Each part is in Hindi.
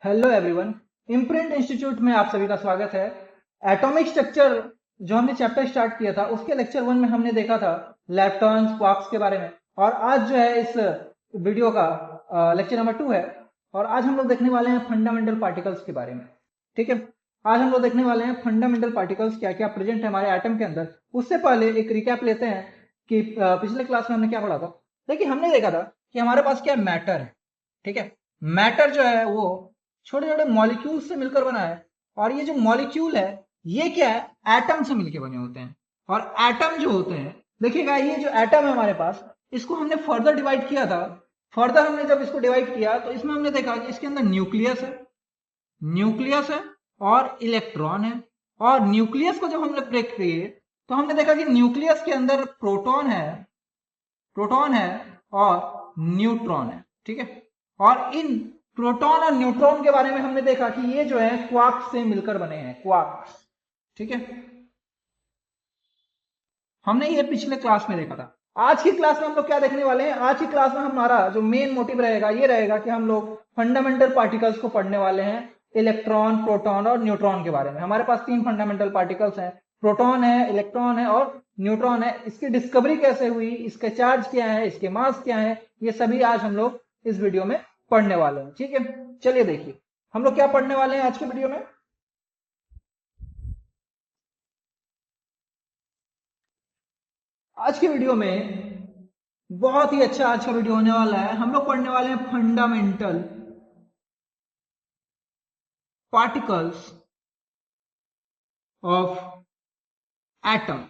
Hello everyone. इम्प्रिंट इंस्टीट्यूट में आप सभी का स्वागत है। एटॉमिक स्ट्रक्चर जो हमने चैप्टर स्टार्ट किया था उसके लेक्चर 1 में हमने देखा था लैप्टॉन्स क्वार्क्स के बारे में। और आज जो है इस वीडियो का लेक्चर नंबर 2 है। और आज हम लोग देखने वाले हैं फंडामेंटल पार्टिकल्स के बारे में। ठीक है, आज हम लोग देखने वाले हैं फंडामेंटल पार्टिकल्स क्या क्या प्रेजेंट है हमारे एटम के अंदर। उससे पहले एक रिकैप लेते हैं कि पिछले क्लास में हमने क्या पढ़ा था। देखिए, हमने देखा था कि हमारे पास क्या मैटर है। ठीक है, मैटर जो है वो छोटे छोटे मॉलिक्यूल से मिलकर बना है। और ये जो मॉलिक्यूल है ये क्या है, एटम से मिलकर बने होते हैं। और एटम जो होते हैं, देखिएगा ये जो एटम है हमारे पास, इसको हमने फर्दर डिवाइड किया था। फर्दर हमने जब इसको डिवाइड किया तो इसमें हमने देखा कि इसके अंदर न्यूक्लियस है और इलेक्ट्रॉन है। और न्यूक्लियस को जब हमने ब्रेक किए तो हमने देखा कि न्यूक्लियस के अंदर प्रोटॉन है और न्यूट्रॉन है। ठीक है, और इन प्रोटॉन और न्यूट्रॉन के बारे में हमने देखा कि ये जो है क्वार्क से मिलकर बने हैं, क्वार्क। ठीक है, हमने ये पिछले क्लास में देखा था। आज की क्लास में हम लोग क्या देखने वाले हैं, आज की क्लास में हमारा जो मेन मोटिव रहेगा ये रहेगा कि हम लोग फंडामेंटल पार्टिकल्स को पढ़ने वाले हैं। इलेक्ट्रॉन, प्रोटॉन और न्यूट्रॉन के बारे में। हमारे पास 3 फंडामेंटल पार्टिकल्स हैं, प्रोटॉन है, इलेक्ट्रॉन है और न्यूट्रॉन है। इसकी डिस्कवरी कैसे हुई, इसके चार्ज क्या है, इसके मास क्या है, ये सभी आज हम लोग इस वीडियो में पढ़ने वाले हैं। ठीक है, चलिए देखिए हम लोग क्या पढ़ने वाले हैं आज के वीडियो में। आज के वीडियो में बहुत ही अच्छा आज का वीडियो होने वाला है। हम लोग पढ़ने वाले हैं fundamental particles of atom.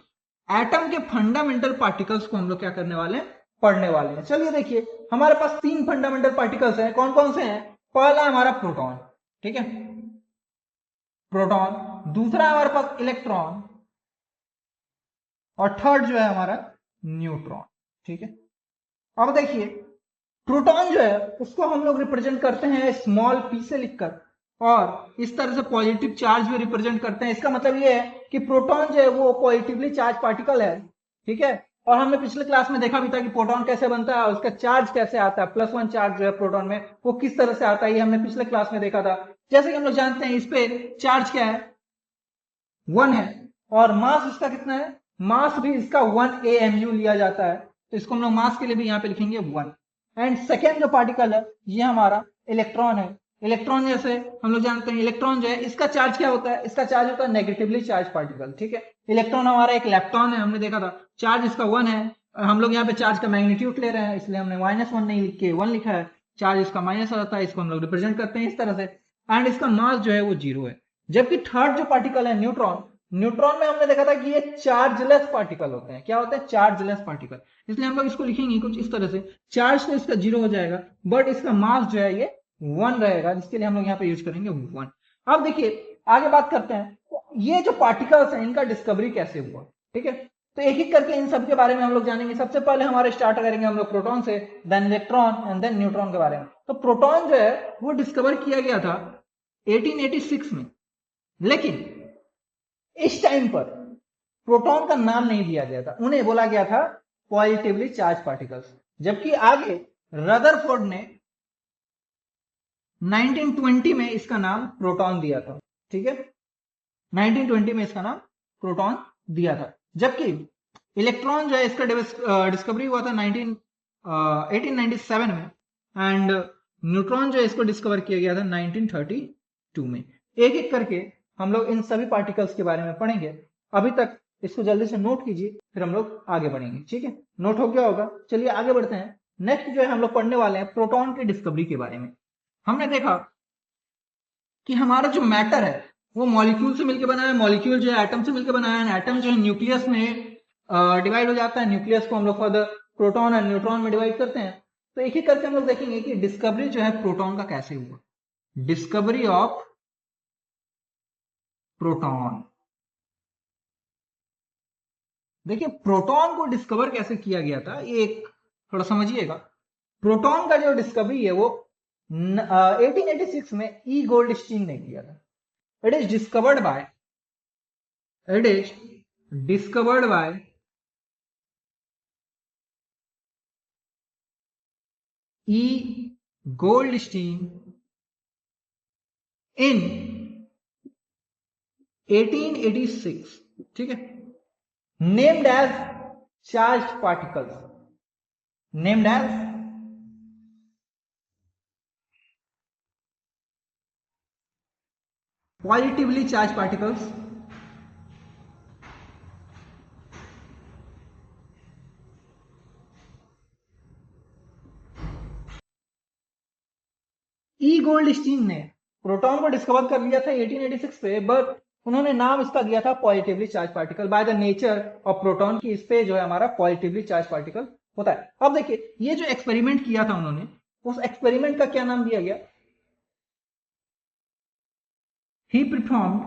Atom के फंडामेंटल पार्टिकल्स को हम लोग क्या करने वाले हैं, पढ़ने वाले हैं। चलिए देखिए, हमारे पास 3 फंडामेंटल पार्टिकल्स हैं। कौन कौन से हैं? पहला हमारा प्रोटॉन। ठीक है, प्रोटॉन। दूसरा हमारे पास इलेक्ट्रॉन। और थर्ड जो है हमारा न्यूट्रॉन। ठीक है, अब देखिए, प्रोटॉन जो है उसको हम लोग रिप्रेजेंट करते हैं स्मॉल पी से लिखकर। और इस तरह से पॉजिटिव चार्ज भी रिप्रेजेंट करते हैं। इसका मतलब ये है कि प्रोटॉन जो है वो पॉजिटिवली चार्ज पार्टिकल है। ठीक है, और हमने पिछले क्लास में देखा भी था कि प्रोटॉन कैसे बनता है और उसका चार्ज कैसे आता है। +1 चार्ज जो है प्रोटॉन में वो किस तरह से आता है, ये हमने पिछले क्लास में देखा था। जैसे कि हम लोग जानते हैं इस पे चार्ज क्या है, 1 है। और मास इसका कितना है, मास भी इसका 1 AMU लिया जाता है। तो इसको हम लोग मास के लिए भी यहाँ पे लिखेंगे 1। एंड सेकेंड जो पार्टिकल है ये हमारा इलेक्ट्रॉन है। इलेक्ट्रॉन जैसे हम लोग जानते हैं, इलेक्ट्रॉन जो है इसका चार्ज क्या होता है, इसका चार्ज होता है नेगेटिवली चार्ज पार्टिकल। ठीक है, इलेक्ट्रॉन हमारा एक लेप्टॉन है, हमने देखा था। चार्ज इसका 1 है। हम लोग यहाँ पे चार्ज का मैग्नीट्यूड ले रहे हैं इसलिए हमने -1 नहीं लिख के 1 लिखा है। चार्ज इसका माइनस आता है, इसको हम लोग रिप्रेजेंट करते हैं इस तरह से। एंड इसका मास जो है वो 0 है। जबकि थर्ड जो पार्टिकल है न्यूट्रॉन, न्यूट्रॉन में हमने देखा था कि ये चार्जलेस पार्टिकल होते हैं। क्या होते हैं? Chargeless particle. इसलिए हम लोग इसको लिखेंगे कुछ इस तरह से, चार्ज तो इसका 0 हो जाएगा बट इसका मास जो है ये 1 रहेगा, जिसके लिए हम लोग यहाँ पे यूज करेंगे 1। अब देखिए आगे बात करते हैं, ये जो पार्टिकल्स हैं इनका डिस्कवरी कैसे हुआ। ठीक है, तो एक एक करके इन सब के बारे में हम लोग जानेंगे। सबसे पहले हमारे स्टार्ट करेंगे हम लोग प्रोटॉन से, then electron and then neutron के बारे में। तो प्रोटॉन जो है वो डिस्कवर किया गया था 1886 में। लेकिन इस टाइम पर प्रोटॉन का नाम नहीं दिया गया था, उन्हें बोला गया था पॉजिटिवली चार्ज पार्टिकल्स। जबकि आगे रदरफोर्ड ने 1920 में इसका नाम प्रोटॉन दिया था। ठीक है, 1920 में इसका नाम प्रोटॉन दिया था। जबकि इलेक्ट्रॉन जो है इसका डिस्कवरी हुआ था 1897 में। एंड न्यूट्रॉन जो है इसको डिस्कवर किया गया था 1932 में। एक एक करके हम लोग इन सभी पार्टिकल्स के बारे में पढ़ेंगे। अभी तक इसको जल्दी से नोट कीजिए, फिर हम लोग आगे बढ़ेंगे। ठीक है, नोट हो गया होगा। चलिए आगे बढ़ते हैं। नेक्स्ट जो है हम लोग पढ़ने वाले हैं प्रोटॉन की डिस्कवरी के बारे में। हमने देखा कि हमारा जो मैटर है वो मॉलिक्यूल से मिलकर बना है, मॉलिक्यूल जो है एटम से मिलकर बना है, एटम जो है न्यूक्लियस में डिवाइड हो जाता है। न्यूक्लियस को हम लोग फर्दर प्रोटॉन और न्यूट्रॉन में डिवाइड करते हैं। तो एक ही करके हम लोग देखेंगे कि डिस्कवरी जो है प्रोटॉन का कैसे हुआ। Discovery of proton. देखिए, प्रोटॉन को डिस्कवर कैसे किया गया था ये एक थोड़ा समझिएगा। प्रोटॉन का जो डिस्कवरी है वो 1886 में ई गोल्डस्टीन ने किया था। It is discovered by it is discovered by E Goldstein in 1886, ठीक है, named as charged particles, named as positively charge particles, E Goldstein ने प्रोटॉन को डिस्कवर कर लिया था 1886 पे, बट उन्होंने नाम इसका दिया था positively charge particle. By the nature of proton की इस पे जो है हमारा पॉजिटिवली चार्ज पार्टिकल होता है। अब देखिए ये जो एक्सपेरिमेंट किया था उन्होंने, उस एक्सपेरिमेंट का क्या नाम दिया गया? ही performed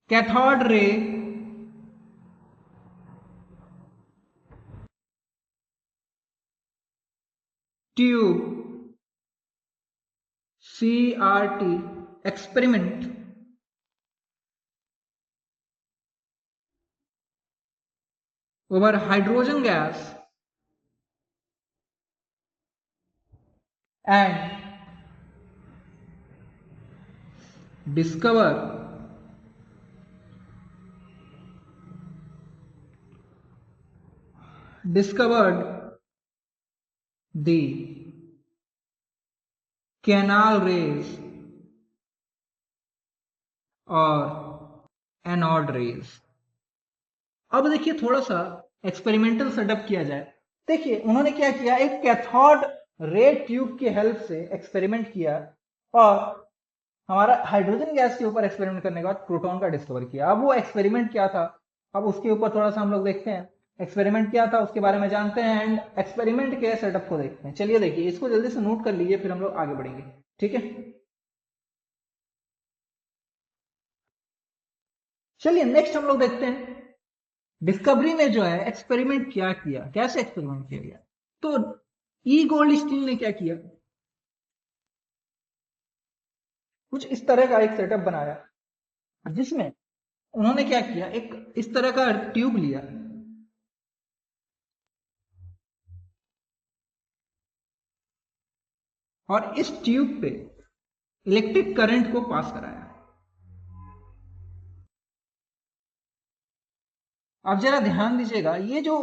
cathode ray tube CRT experiment over hydrogen gas and discovered the canal rays और एनोड रेज। अब देखिए थोड़ा सा एक्सपेरिमेंटल सेटअप किया जाए। देखिए उन्होंने क्या किया, एक कैथोड रे ट्यूब की हेल्प से एक्सपेरिमेंट किया और हमारा हाइड्रोजन गैस के ऊपर एक्सपेरिमेंट करने के बाद प्रोटॉन का डिस्कवर किया। अब वो एक्सपेरिमेंट क्या था, अब उसके ऊपर थोड़ा सा हम लोग देखते हैं। एक्सपेरिमेंट क्या था उसके बारे में जानते हैं एंड एक्सपेरिमेंट के सेटअप को देखते हैं। चलिए देखिए, इसको जल्दी से नोट कर लीजिए, फिर हम लोग आगे बढ़ेंगे, ठीक है। चलिए नेक्स्ट हम लोग देखते हैं डिस्कवरी में जो है एक्सपेरिमेंट क्या किया, कैसे एक्सपेरिमेंट किया गया। तो ई गोल्ड स्टील ने क्या किया, कुछ इस तरह का एक सेटअप बनाया जिसमें उन्होंने क्या किया, एक इस तरह का ट्यूब लिया और इस ट्यूब पे इलेक्ट्रिक करंट को पास कराया। आप जरा ध्यान दीजिएगा, ये जो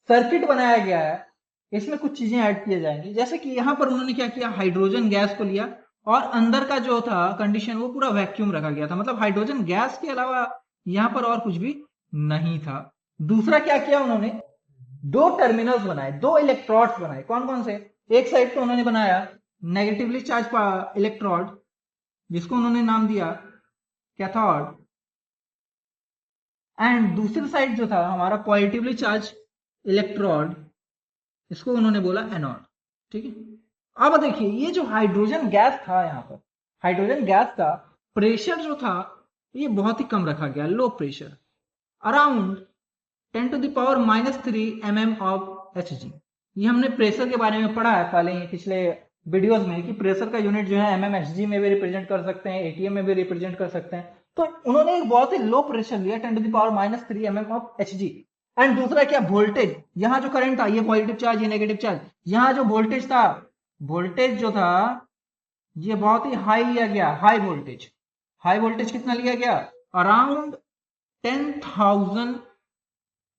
सर्किट बनाया गया है इसमें कुछ चीजें ऐड किए जाएंगी। जैसे कि यहां पर उन्होंने क्या किया, हाइड्रोजन गैस को लिया और अंदर का जो था कंडीशन वो पूरा वैक्यूम रखा गया था, मतलब हाइड्रोजन गैस के अलावा यहां पर और कुछ भी नहीं था। दूसरा क्या किया उन्होंने, दो टर्मिनल्स बनाए, दो इलेक्ट्रोड्स बनाए। कौन कौन से, एक साइड पे उन्होंने बनाया नेगेटिवली चार्ज इलेक्ट्रोड जिसको उन्होंने नाम दिया कैथोड, एंड दूसरी साइड जो था हमारा पॉजिटिवली चार्ज इलेक्ट्रोड, इसको उन्होंने बोला एनोड, ठीक है। अब देखिए ये जो हाइड्रोजन गैस था, यहाँ पर हाइड्रोजन गैस का प्रेशर जो था ये बहुत ही कम रखा गया, low pressure, around 10⁻³ mm of Hg। ये हमने प्रेशर के बारे में पढ़ा है पहले पिछले वीडियोस में कि प्रेशर का यूनिट जो है mmHg में भी रिप्रेजेंट कर सकते हैं, ATM में भी रिप्रेजेंट कर सकते हैं। तो उन्होंने एक बहुत ही लो प्रेशर लिया 10⁻³ mm ऑफ Hg। एंड दूसरा क्या, वोल्टेज, यहाँ जो करंट था ये पॉजिटिव चार्ज ये नेगेटिव चार्ज, यहाँ जो वोल्टेज था, वोल्टेज जो था ये बहुत ही हाई लिया गया, हाई वोल्टेज। हाई वोल्टेज कितना लिया गया, अराउंड 10,000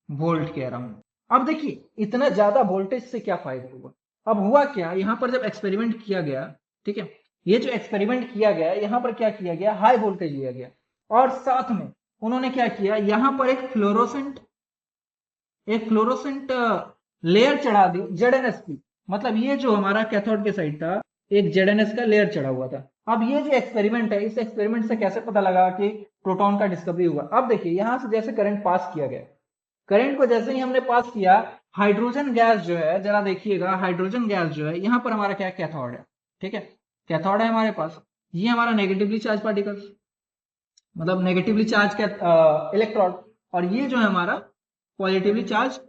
वोल्ट के अराउंड। अब देखिए इतना ज्यादा वोल्टेज से क्या फायदा हुआ। अब हुआ क्या, यहां पर जब एक्सपेरिमेंट किया गया, ठीक है, ये जो एक्सपेरिमेंट किया गया यहां पर क्या किया गया, हाई वोल्टेज लिया गया और साथ में उन्होंने क्या किया, यहां पर एक फ्लोरोसेंट लेयर चढ़ा दी ZNS की। मतलब ये जो हमारा कैथोड के साइड था एक ZNS का लेयर चढ़ा हुआ था। अब ये जो एक्सपेरिमेंट है, इस एक्सपेरिमेंट से कैसे पता लगा कि प्रोटॉन का डिस्कवरी हुआ। अब देखिए यहां से जैसे करंट पास किया गया, करंट को जैसे ही हमने पास किया, हाइड्रोजन गैस जो है, जरा देखिएगा, हाइड्रोजन गैस जो है यहां पर हमारा क्या कैथोड है, ठीक है, कैथोड है हमारे पास, ये हमारा नेगेटिवली चार्ज पार्टिकल्स, मतलब नेगेटिवली चार्ज इलेक्ट्रोड, और ये जो है हमारा पॉजिटिवली चार्ज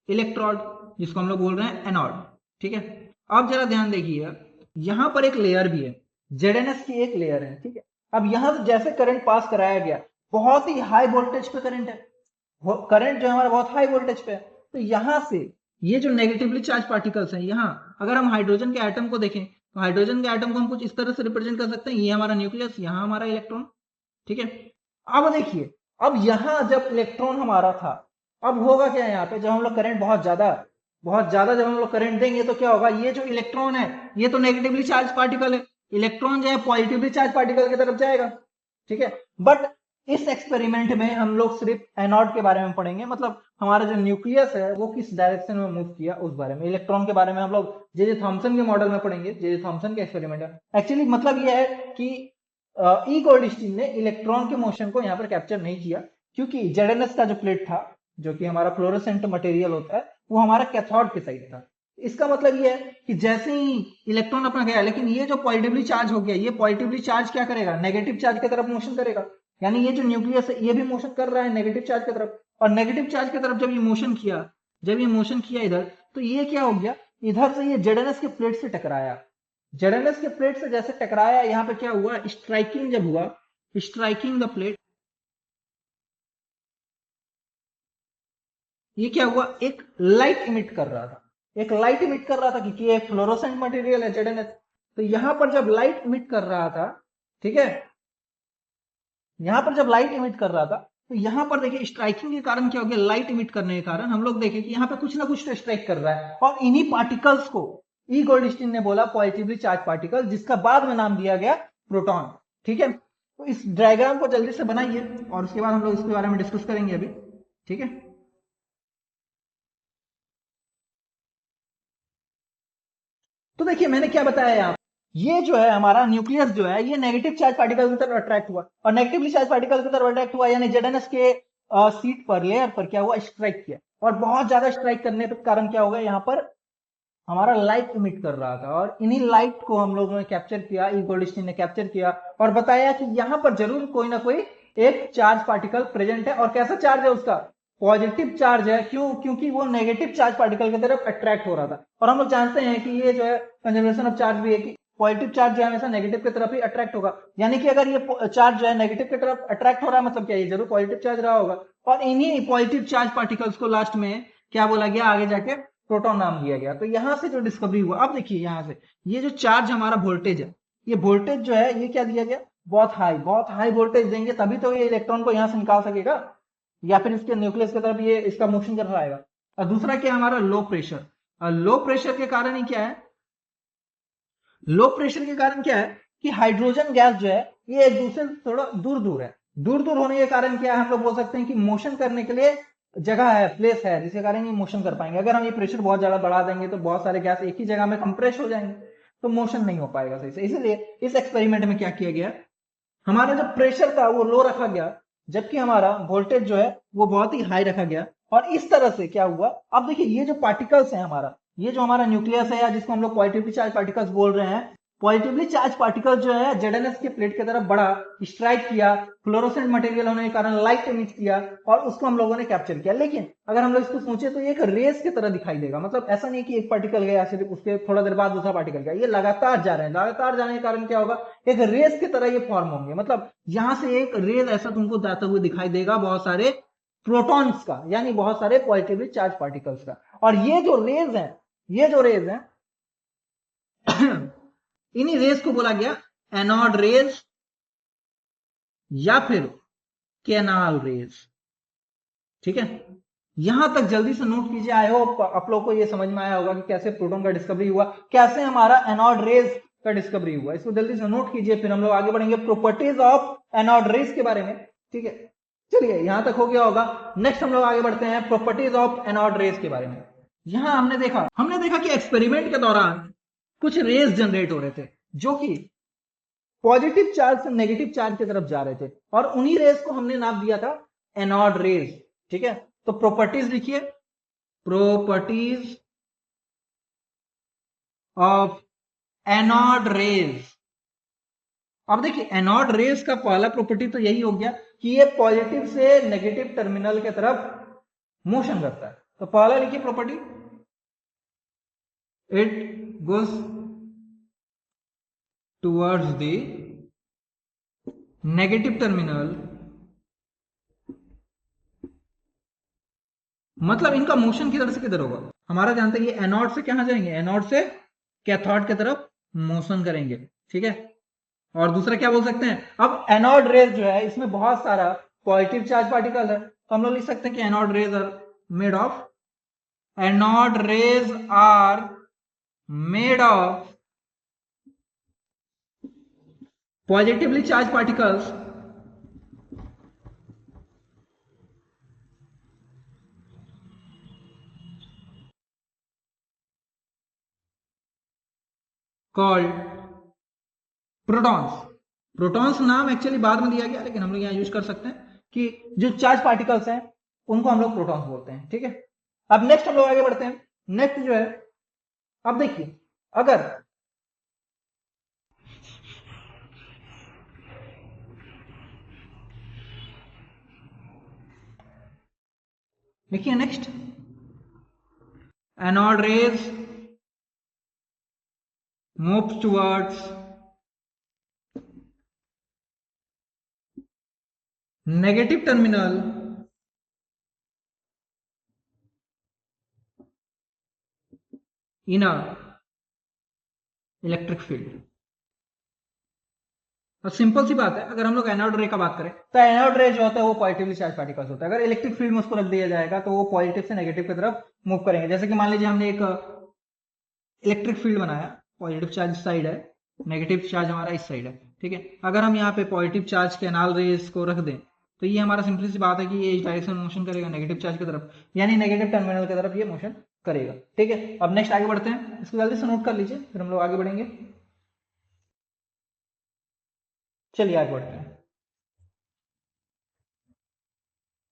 इलेक्ट्रोड जिसको हम लोग बोल रहे हैं एनोड, ठीक है। अब जरा ध्यान देखिए, यहां पर एक लेयर भी है, ZNS की एक लेयर है, ठीक है। अब यहां से जैसे करंट पास कराया गया, बहुत ही हाई वोल्टेज पे करंट है, करंट जो हमारा बहुत हाई वोल्टेज पे है, तो यहां से ये जो नेगेटिवली चार्ज पार्टिकल्स हैं, यहाँ अगर हम हाइड्रोजन के एटम को देखें तो हाइड्रोजन के एटम को हम कुछ इस तरह से रिप्रेजेंट कर सकते हैं, ये हमारा न्यूक्लियस, यहाँ हमारा इलेक्ट्रॉन, ठीक है। अब देखिए, अब यहाँ जब इलेक्ट्रॉन हमारा था, अब होगा क्या यहाँ पे, जब हम लोग करंट बहुत ज्यादा जब हम लोग करंट देंगे तो क्या होगा, ये जो इलेक्ट्रॉन है ये तो नेगेटिवली चार्ज पार्टिकल है, इलेक्ट्रॉन जो है पॉजिटिवली चार्ज पार्टिकल की तरफ जाएगा, ठीक है। बट इस एक्सपेरिमेंट में हम लोग सिर्फ एनोड के बारे में पढ़ेंगे, मतलब हमारा जो न्यूक्लियस है वो किस डायरेक्शन में मूव किया उस बारे में। इलेक्ट्रॉन के बारे में हम लोग जे थॉमसन के मॉडल में पढ़ेंगे, जे थॉमसन के एक्सपेरिमेंट है। एक्चुअली मतलब ये है कि ई गोल्डस्टीन ने इलेक्ट्रॉन के मोशन को यहाँ पर कैप्चर नहीं किया, क्योंकि जेडएनएस का जो प्लेट था, जो कि हमारा फ्लोरोसेंट मटेरियल होता है, वो हमारा कैथोड के साइड था। इसका मतलब ये है कि जैसे ही इलेक्ट्रॉन अपना गया, लेकिन ये जो पॉजिटिवली चार्ज हो गया, ये पॉजिटिवली चार्ज क्या करेगा, नेगेटिव चार्ज की तरफ मोशन करेगा। यानी ये जो न्यूक्लियस है ये भी मोशन कर रहा है नेगेटिव चार्ज की तरफ, और नेगेटिव चार्ज की तरफ जब ये मोशन किया इधर, तो ये क्या हो गया, इधर से ये जेडएनएस के प्लेट से टकराया। जेडएनएस के प्लेट से जैसे टकराया, यहाँ पे क्या हुआ, स्ट्राइकिंग जब हुआ, स्ट्राइकिंग द प्लेट, ये क्या हुआ, एक लाइट इमिट कर रहा था, क्योंकि ये फ्लोरोसेंट मटेरियल है जेडएनएस। तो यहां पर जब लाइट इमिट कर रहा था, ठीक है, यहां पर जब लाइट इमिट कर रहा था, तो यहां पर देखिए स्ट्राइकिंग के कारण क्या हो गया, लाइट इमिट करने के कारण हम लोग देखें कि यहाँ पे कुछ ना कुछ तो स्ट्राइक कर रहा है, और इन्हीं पार्टिकल्स को ई गोल्डस्टीन ने बोला पॉजिटिवली चार्ज पार्टिकल, जिसका बाद में नाम दिया गया प्रोटॉन, ठीक है। तो इस डायग्राम को जल्दी से बनाइए और उसके बाद हम लोग इसके बारे में डिस्कस करेंगे अभी, ठीक है। तो देखिए मैंने क्या बताया यहाँ, ये जो है हमारा न्यूक्लियस जो है ये नेगेटिव चार्ज पार्टिकल की तरफ अट्रैक्ट हुआ, और नेगेटिवली चार्ज पार्टिकल की तरफ अट्रैक्ट हुआ यानी जेडएनएस के सीट पर, लेयर पर क्या हुआ, स्ट्राइक किया, और बहुत ज्यादा स्ट्राइक करने के कारण क्या होगा, यहाँ पर हमारा लाइट इमिट कर रहा था, और इन्हीं लाइट को हम लोगों ने कैप्चर किया, ई गोल्डस्टीन ने कैप्चर किया और बताया कि यहाँ पर जरूर कोई ना कोई एक चार्ज पार्टिकल प्रेजेंट है, और कैसा चार्ज है उसका, पॉजिटिव चार्ज है। क्यों, क्योंकि वो नेगेटिव चार्ज पार्टिकल की तरफ अट्रैक्ट हो रहा था, और हम लोग जानते हैं कि ये जो है कंजर्वेशन ऑफ चार्ज भी है कि पॉजिटिव चार्ज जो है हमेशा नेगेटिव की तरफ ही अट्रैक्ट होगा, यानी कि अगर ये चार्ज जो है नेगेटिव की तरफ अट्रैक्ट हो रहा है, मतलब क्या, ये जरूर पॉजिटिव चार्ज रहा होगा। और इन्हीं पॉजिटिव चार्ज पार्टिकल्स को लास्ट में क्या बोला गया, आगे जाके प्रोटॉन नाम दिया गया। तो यहां से जो डिस्कवरी हुआ, अब देखिए यहां से ये जो चार्ज हमारा वोल्टेज है, ये वोल्टेज जो है ये क्या दिया गया, बहुत हाई वोल्टेज देंगे तभी तो ये इलेक्ट्रॉन को यहां से निकाल सकेगा, या फिर इसके न्यूक्लियस की तरफ ये इसका मोशन कर पाएगा। और दूसरा क्या, हमारा लो प्रेशर, और लो प्रेशर के कारण ही क्या है, लो प्रेशर के कारण क्या है कि हाइड्रोजन गैस जो है ये एक दूसरे से थोड़ा दूर दूर है, दूर दूर होने के कारण क्या है, हम लोग बोल सकते हैं कि मोशन करने के लिए जगह है, प्लेस है, जिसके कारण ये मोशन कर पाएंगे। अगर हम ये प्रेशर बहुत ज्यादा बढ़ा देंगे तो बहुत सारे गैस एक ही जगह में कंप्रेस हो जाएंगे, तो मोशन नहीं हो पाएगा सही से। इसीलिए इस एक्सपेरिमेंट में क्या किया गया, हमारा जो प्रेशर था वो लो रखा गया, जबकि हमारा वोल्टेज जो है वो बहुत ही हाई रखा गया। और इस तरह से क्या हुआ, अब देखिए ये जो पार्टिकल्स है हमारा, ये जो हमारा न्यूक्लियस है, या जिसको हम लोग पॉजिटिवली चार्ज पार्टिकल्स बोल रहे हैं, पॉजिटिवली चार्ज पार्टिकल जो है जेडएनएस के प्लेट की तरफ बढ़ा, स्ट्राइक किया, फ्लोरोसेंट मटेरियल होने के कारण लाइट इमिट किया, और उसको हम लोगों ने कैप्चर किया। लेकिन अगर हम लोग इसको सोचे तो ये एक रेस की तरह दिखाई देगा, मतलब ऐसा नहीं कि एक पार्टिकल गया सिर्फ उसके थोड़ा देर बाद दूसरा पार्टिकल गया, ये लगातार जा रहे हैं, लगातार जाने के कारण क्या होगा, एक रेस की तरह ये फॉर्म होंगे, मतलब यहां से एक रेस ऐसा तुमको जाता हुआ दिखाई देगा बहुत सारे प्रोटॉन्स का, यानी बहुत सारे पॉजिटिवली चार्ज पार्टिकल्स का। और ये जो रेज हैं इन्हीं रेस को बोला गया एनोड रेज या फिर कैनाल रेज, ठीक है। यहां तक जल्दी से नोट कीजिए, आई होप आप लोग को ये समझ में आया होगा कि कैसे प्रोटॉन का डिस्कवरी हुआ, कैसे हमारा एनोड रेज का डिस्कवरी हुआ। इसको जल्दी से नोट कीजिए, फिर हम लोग आगे बढ़ेंगे प्रॉपर्टीज ऑफ एनोड रेज के बारे में, ठीक है। चलिए यहां तक हो गया होगा, नेक्स्ट हम लोग आगे बढ़ते हैं प्रॉपर्टीज ऑफ एनोड रेज के बारे में। यहां हमने देखा कि एक्सपेरिमेंट के दौरान कुछ रेज जनरेट हो रहे थे जो कि पॉजिटिव चार्ज से नेगेटिव चार्ज की तरफ जा रहे थे, और उन्हीं रेज को हमने नाम दिया था एनोड रेज, ठीक है। तो प्रॉपर्टीज लिखिए, प्रॉपर्टीज ऑफ एनोड रेज। अब देखिए एनोड रेज का पहला प्रॉपर्टी तो यही हो गया कि ये पॉजिटिव से नेगेटिव टर्मिनल की तरफ मोशन करता है। तो पहला लिखिए property, it goes towards the negative terminal, मतलब इनका मोशन किधर से किधर होगा, हमारा जानते हैं कि एनोड से कहां जाएंगे, एनोड से कैथोड की तरफ मोशन करेंगे, ठीक है। और दूसरा क्या बोल सकते हैं, अब एनोड रेज जो है इसमें बहुत सारा पॉजिटिव चार्ज पार्टिकल है, तो हम लोग लिख सकते हैं कि anode rays are made of, anode rays are made of positively charge particles called protons. Protons नाम एक्चुअली बाद में दिया गया, लेकिन हम लोग यहाँ यूज कर सकते हैं कि जो चार्ज पार्टिकल्स हैं उनको हम लोग प्रोटॉन्स बोलते हैं, ठीक है। अब नेक्स्ट हम लोग आगे बढ़ते हैं। नेक्स्ट जो है, अब देखिए, अगर देखिए next, anode rays move towards negative terminal in a electric field. और सिंपल सी बात है, अगर हम लोग एनोड रे का बात करें तो एनोड रे जो होता है वो पॉजिटिवली चार्ज पार्टिकल्स होता है। अगर इलेक्ट्रिक फील्ड में उसको रख दिया जाएगा तो वो पॉजिटिव से नेगेटिव की तरफ मूव करेंगे। जैसे कि मान लीजिए हमने एक इलेक्ट्रिक फील्ड बनाया, पॉजिटिव चार्ज इस साइड है, नेगेटिव चार्ज हमारा इस साइड है, ठीक है। अगर हम यहाँ पे पॉजिटिव चार्ज के एनॉल रेज को रख दें तो ये हमारा सिंपली सी बात है कि ये इस डायरेक्शन में मोशन करेगा नेगेटिव चार्ज की तरफ, यानी नेगेटिव टर्मिनल की तरफ ये मोशन करेगा, ठीक है। अब नेक्स्ट आगे बढ़ते हैं, इसको जल्दी से नोट कर लीजिए फिर हम लोग आगे बढ़ेंगे। चलिए आगे बढ़ते हैं।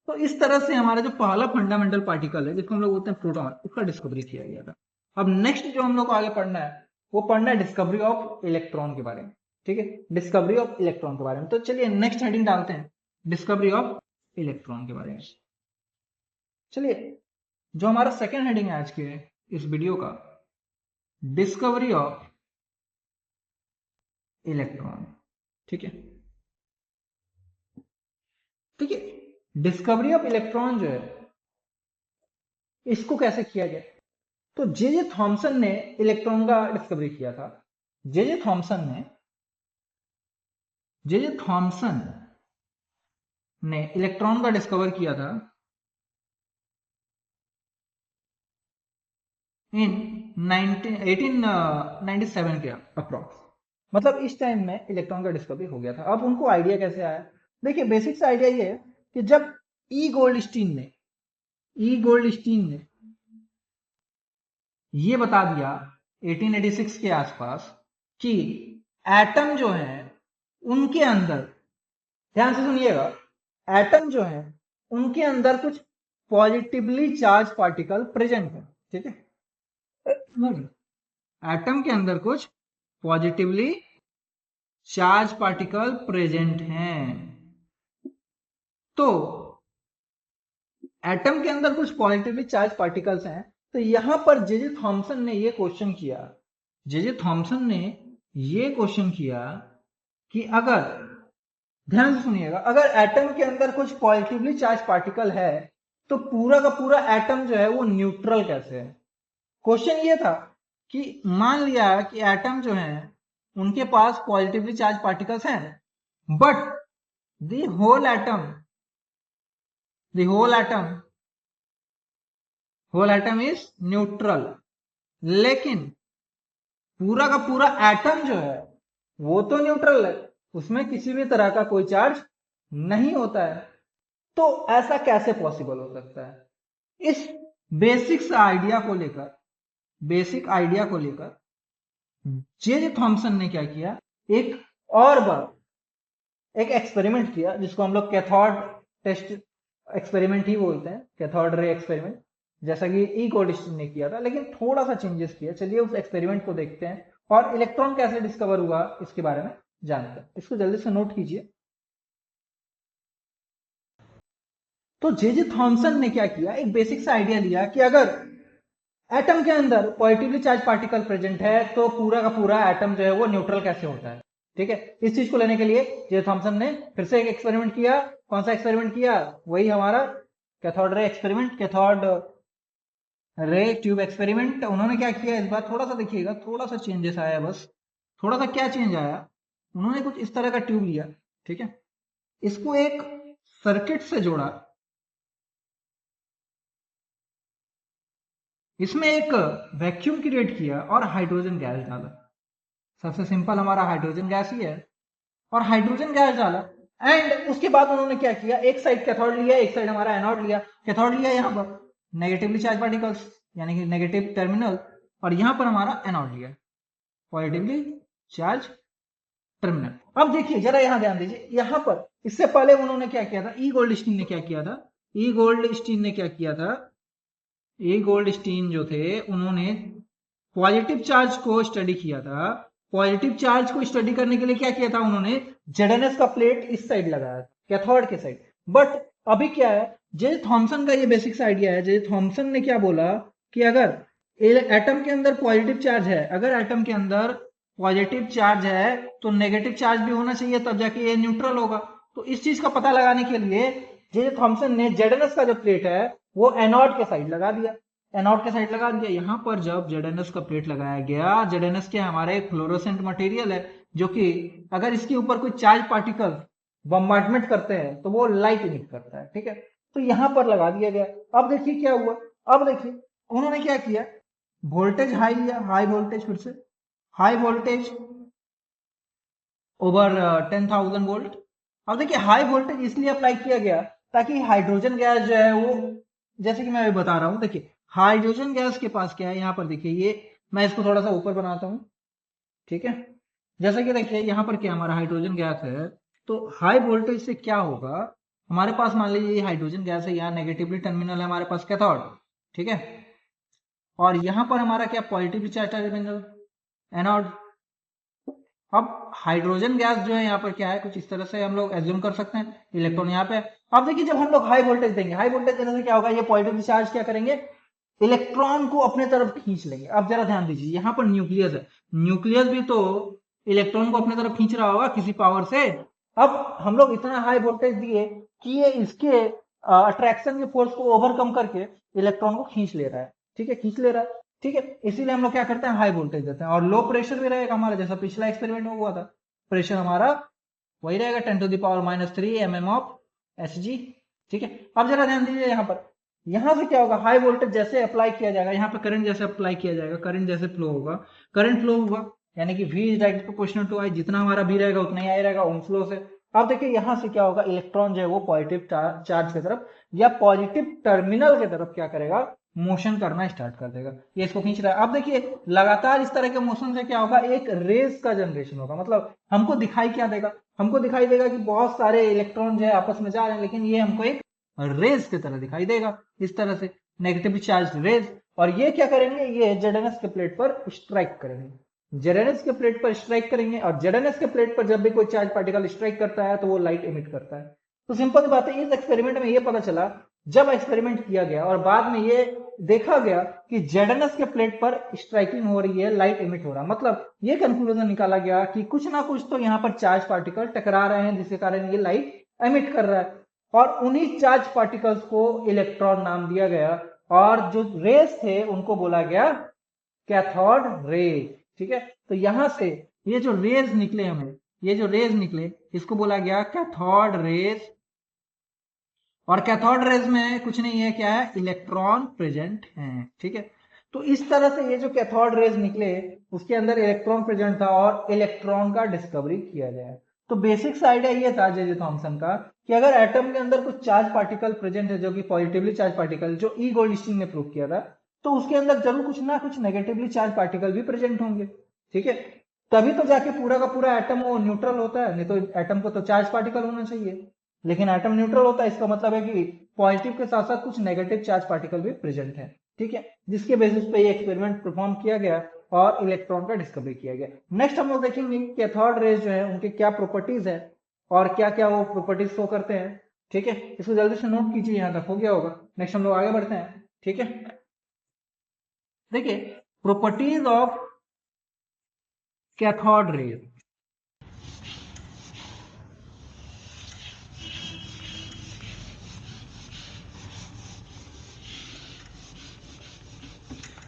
तो इस तरह से हमारा जो पहला फंडामेंटल पार्टिकल है जिसको हम लोग बोलते हैं प्रोटॉन, उसका डिस्कवरी किया गया था। अब नेक्स्ट जो हम लोग को आगे पढ़ना है वो पढ़ना है डिस्कवरी ऑफ इलेक्ट्रॉन के बारे में, ठीक है, डिस्कवरी ऑफ इलेक्ट्रॉन के बारे में। तो चलिए नेक्स्ट हेडिंग डालते हैं, डिस्कवरी ऑफ इलेक्ट्रॉन के बारे में। चलिए, जो हमारा सेकेंड हेडिंग है आज के इस वीडियो का, डिस्कवरी ऑफ इलेक्ट्रॉन, ठीक है। ठीक है, डिस्कवरी ऑफ इलेक्ट्रॉन जो है इसको कैसे किया गया, तो जे थॉमसन ने इलेक्ट्रॉन का डिस्कवरी किया था। जे थॉमसन ने इलेक्ट्रॉन का डिस्कवर किया था इन 1897 के अप्रॉक्स, मतलब इस टाइम में इलेक्ट्रॉन का डिस्कवरी हो गया था। अब उनको आइडिया कैसे आया, देखिए बेसिक सा आइडिया ये है कि जब ई गोल्डस्टीन ने ये बता दिया 1886 के आसपास कि एटम जो है उनके अंदर, ध्यान से सुनिएगा, एटम जो है उनके अंदर कुछ पॉजिटिवली चार्ज पार्टिकल प्रेजेंट है, ठीक है। एटम के अंदर कुछ पॉजिटिवली चार्ज पार्टिकल प्रेजेंट हैं। तो एटम के अंदर कुछ पॉजिटिवली चार्ज पार्टिकल्स हैं, तो यहां पर जे थॉमसन ने ये क्वेश्चन किया, जे थॉमसन ने ये क्वेश्चन किया कि अगर, ध्यान से सुनिएगा, अगर एटम के अंदर कुछ पॉजिटिवली चार्ज पार्टिकल है तो पूरा का पूरा एटम जो है वो न्यूट्रल कैसे है। क्वेश्चन ये था कि मान लिया कि एटम जो है उनके पास पॉजिटिवली चार्ज पार्टिकल्स हैं, but the whole atom the whole atom is neutral, लेकिन पूरा का पूरा एटम जो है वो तो न्यूट्रल है, उसमें किसी भी तरह का कोई चार्ज नहीं होता है। तो ऐसा कैसे पॉसिबल हो सकता है। इस बेसिक आइडिया को लेकर जे थॉमसन ने क्या किया, एक और बार एक एक्सपेरिमेंट किया जिसको हम लोग कैथोड टेस्ट एक्सपेरिमेंट ही बोलते हैं, कैथोड रे एक्सपेरिमेंट, जैसा कि ई गोल्डस्टीन ने किया था, लेकिन थोड़ा सा चेंजेस किया। चलिए उस एक्सपेरिमेंट को देखते हैं और इलेक्ट्रॉन कैसे डिस्कवर हुआ इसके बारे में जानते हैं। इसको जल्दी से नोट कीजिए। तो जे थॉमसन ने क्या किया, एक बेसिक सा आइडिया लिया कि अगर एटम के अंदर पॉजिटिवली चार्ज पार्टिकल प्रेजेंट है तो पूरा का पूरा एटम जो है वो न्यूट्रल कैसे होता है, ठीक है। इस चीज को लेने के लिए जे थॉमसन ने फिर से एक एक्सपेरिमेंट किया। कौन सा एक्सपेरिमेंट किया, वही हमारा cathode ray experiment, cathode ray tube experiment उन्होंने क्या किया इस बार, थोड़ा सा देखिएगा, थोड़ा सा चेंजेस आया बस। थोड़ा सा क्या चेंज आया, उन्होंने कुछ इस तरह का ट्यूब लिया, ठीक है, इसको एक सर्किट से जोड़ा, इसमें एक वैक्यूम क्रिएट किया और हाइड्रोजन गैस डाला। सबसे सिंपल हमारा हाइड्रोजन गैस ही है, और हाइड्रोजन गैस डाला। एंड उसके बाद उन्होंने क्या किया, एक साइड कैथोड लिया, एक साइड हमारा एनोड लिया। कैथोड लिया यहाँ पर नेगेटिवली चार्ज पार्टिकल्स यानी कि नेगेटिव टर्मिनल, और यहाँ पर हमारा एनोड लिया पॉजिटिवली चार्ज टर्मिनल। अब देखिए जरा यहाँ ध्यान दीजिए, यहाँ पर इससे पहले उन्होंने क्या किया था, ई गोल्डस्टीन ने क्या किया था, ई गोल्डस्टीन ने क्या किया था, ए गोल्डस्टीन जो थे उन्होंने पॉजिटिव चार्ज को स्टडी किया था। पॉजिटिव चार्ज को स्टडी करने के लिए क्या किया था उन्होंने, जेडएनएस का प्लेट इस साइड लगाया कैथोड के साइड। बट अभी क्या है, जे थॉमसन का ये बेसिक्स आइडिया है। जे थॉमसन ने क्या बोला कि अगर एटम के अंदर पॉजिटिव चार्ज है, अगर एटम के अंदर पॉजिटिव चार्ज है तो नेगेटिव चार्ज भी होना चाहिए, तब जाके ये न्यूट्रल होगा। तो इस चीज का पता लगाने के लिए जे थॉमसन ने जेडएनएस का जो प्लेट है वो एनोड के साइड लगा दिया। एनोड के साइड लगा दिया। यहाँ पर जब जेडएनएस का प्लेट लगाया गया, जेडएनएस के हमारे एक फ्लोरोसेंट मटेरियल है, जो कि अगर इसके ऊपर कोई चार्ज पार्टिकल बम्बार्टमेंट करते हैं तो वो लाइट इमिट करता है, ठीक है। तो यहाँ पर लगा दिया गया। अब देखिए क्या हुआ, अब देखिए उन्होंने क्या किया, वोल्टेज हाई लिया, हाई वोल्टेज, फिर से हाई वोल्टेज ओवर 10,000 वोल्ट। अब देखिए हाई वोल्टेज इसलिए अप्लाई किया गया ताकि हाइड्रोजन गैस जो है वो, जैसे कि मैं अभी बता रहा हूँ, देखिए हाइड्रोजन गैस के पास क्या है, यहाँ पर देखिए ये मैं इसको थोड़ा सा ऊपर बनाता हूँ, ठीक है। जैसे कि देखिए यहाँ पर क्या हमारा हाइड्रोजन गैस है, तो हाई वोल्टेज से क्या होगा, हमारे पास मान लीजिए ये हाइड्रोजन गैस है, यहाँ नेगेटिवली टर्मिनल है हमारे पास कैथोड, ठीक है, और यहाँ पर हमारा क्या पॉजिटिव चार्ज टर्मिनल एनोड। अब हाइड्रोजन गैस जो है यहाँ पर क्या है, कुछ इस तरह से हम लोग एज्यूम कर सकते हैं, इलेक्ट्रॉन यहाँ पे। अब देखिए जब हम लोग हाई वोल्टेज देंगे, हाई वोल्टेज देने से क्या होगा, ये पॉजिटिव चार्ज क्या करेंगे, इलेक्ट्रॉन को अपने तरफ खींच लेंगे। अब जरा ध्यान दीजिए, यहाँ पर न्यूक्लियस है, न्यूक्लियस भी तो इलेक्ट्रॉन को अपने तरफ खींच रहा होगा किसी पावर से। अब हम लोग इतना हाई वोल्टेज दिए कि ये इसके अट्रैक्शन के फोर्स को ओवरकम करके इलेक्ट्रॉन को खींच ले रहा है, ठीक है, खींच ले रहा है, ठीक है। इसीलिए हम लोग क्या करते हैं, हाई वोल्टेज देते हैं। और लो प्रेशर भी रहेगा हमारा, जैसा पिछला एक्सपेरिमेंट में हुआ था, प्रेशर हमारा वही रहेगा 10⁻³ ऑफ Hg, ठीक है। अब जरा ध्यान दीजिए यहाँ पर, यहाँ से क्या होगा, हाई वोल्टेज जैसे अप्लाई किया जाएगा, यहाँ पर करंट जैसे अप्लाई किया जाएगा, करंट जैसे फ्लो होगा, करंट फ्लो होगा, यानी कि V is directly proportional to I, जितना हमारा V रहेगा उतना ही I रहेगा ओम फ्लो से। अब देखिए यहाँ से क्या होगा, इलेक्ट्रॉन जो है वो पॉजिटिव चार्ज की तरफ या पॉजिटिव टर्मिनल की तरफ क्या करेगा, मोशन करना स्टार्ट कर देगा, ये इसको खींच रहा है। अब देखिए लगातार इस तरह के मोशन से क्या होगा, एक रेस का जनरेशन होगा। मतलब हमको दिखाई क्या देगा, हमको दिखाई देगा कि बहुत सारे इलेक्ट्रॉन जो है आपस में जा रहे हैं, लेकिन ये हमको एक रेस की तरह दिखाई देगा, इस तरह से नेगेटिवली चार्ज रेज। और ये क्या करेंगे, ये जेडएनएस के प्लेट पर स्ट्राइक करेंगे, जेडएनएस के प्लेट पर स्ट्राइक करेंगे, और जेडएनएस के प्लेट पर जब भी कोई चार्ज पार्टिकल स्ट्राइक करता है तो वो लाइट इमिट करता है। तो सिंपल बात है, इस एक्सपेरिमेंट में ये पता चला, जब एक्सपेरिमेंट किया गया और बाद में ये देखा गया कि जेडएनएस के प्लेट पर स्ट्राइकिंग हो रही है, लाइट इमिट हो रहा है, मतलब ये कंक्लूजन निकाला गया कि कुछ ना कुछ तो यहाँ पर चार्ज पार्टिकल टकरा रहे हैं, जिसके कारण ये लाइट एमिट कर रहा है। और उन्हीं चार्ज पार्टिकल्स को इलेक्ट्रॉन नाम दिया गया, और जो रेस थे उनको बोला गया कैथोड रेज, ठीक है। तो यहां से ये जो रेज निकले हमें, ये जो रेज निकले इसको बोला गया कैथोड रेज। और कैथोड रेज में कुछ नहीं है, क्या है, इलेक्ट्रॉन प्रेजेंट है, ठीक है। तो इस तरह से ये जो कैथोड रेज निकले उसके अंदर इलेक्ट्रॉन प्रेजेंट था और इलेक्ट्रॉन का डिस्कवरी किया गया। तो बेसिक्स आइडिया ये था जे थॉमसन का कि अगर एटम के अंदर कुछ चार्ज पार्टिकल प्रेजेंट है, जो कि पॉजिटिवली चार्ज पार्टिकल, जो ई गोल्डस्टीन ने प्रूव किया था, तो उसके अंदर जरूर कुछ ना कुछ नेगेटिवली चार्ज पार्टिकल भी प्रेजेंट होंगे, ठीक है। तभी तो जाके पूरा का पूरा एटम वो न्यूट्रल होता है, नहीं तो एटम को तो चार्ज पार्टिकल होना चाहिए, लेकिन एटम न्यूट्रल होता है, इसका मतलब है कि पॉजिटिव के साथ साथ कुछ नेगेटिव चार्ज पार्टिकल भी प्रेजेंट है, ठीक है। जिसके बेसिस पे ये एक्सपेरिमेंट परफॉर्म किया गया और इलेक्ट्रॉन का डिस्कवरी किया गया। नेक्स्ट हम लोग देखेंगे कि कैथोड रेज जो है उनके क्या प्रॉपर्टीज है और क्या क्या वो प्रॉपर्टीज शो करते हैं, ठीक है। इसको जल्दी से नोट कीजिए, यहाँ तक हो गया होगा। नेक्स्ट हम लोग आगे बढ़ते हैं, ठीक है। देखिए properties of cathode rays.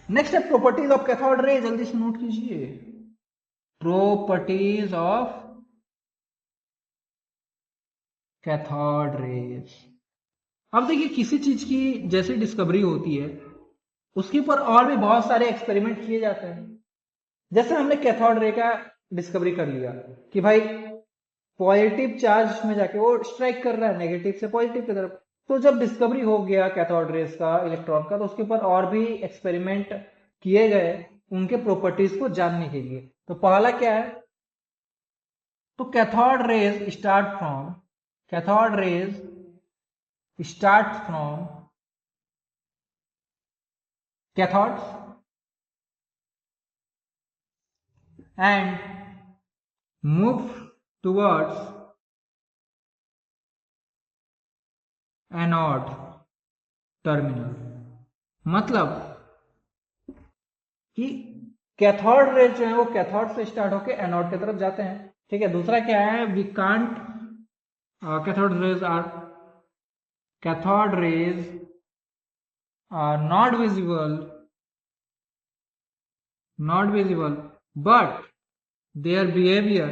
Next है प्रॉपर्टीज ऑफ कैथोड रे, जल्दी से नोट कीजिए। Properties of cathode rays. अब देखिए किसी चीज की जैसे डिस्कवरी होती है उसके ऊपर और भी बहुत सारे एक्सपेरिमेंट किए जाते हैं। जैसे हमने कैथोड रे का डिस्कवरी कर लिया कि भाई पॉजिटिव चार्ज में जाके वो स्ट्राइक कर रहा है नेगेटिव से पॉजिटिव की तरफ। तो जब डिस्कवरी हो गया कैथोड रेज का, इलेक्ट्रॉन का, तो उसके ऊपर और भी एक्सपेरिमेंट किए गए उनके प्रॉपर्टीज को जानने के लिए। तो पहला क्या है, तो cathode rays start from cathodes and move towards anode terminal. मतलब कि कैथोड रेज जो है वो कैथोड से स्टार्ट होकर एनोड की तरफ जाते हैं। ठीक है। दूसरा क्या है, we can't cathode rays are not visible but their behavior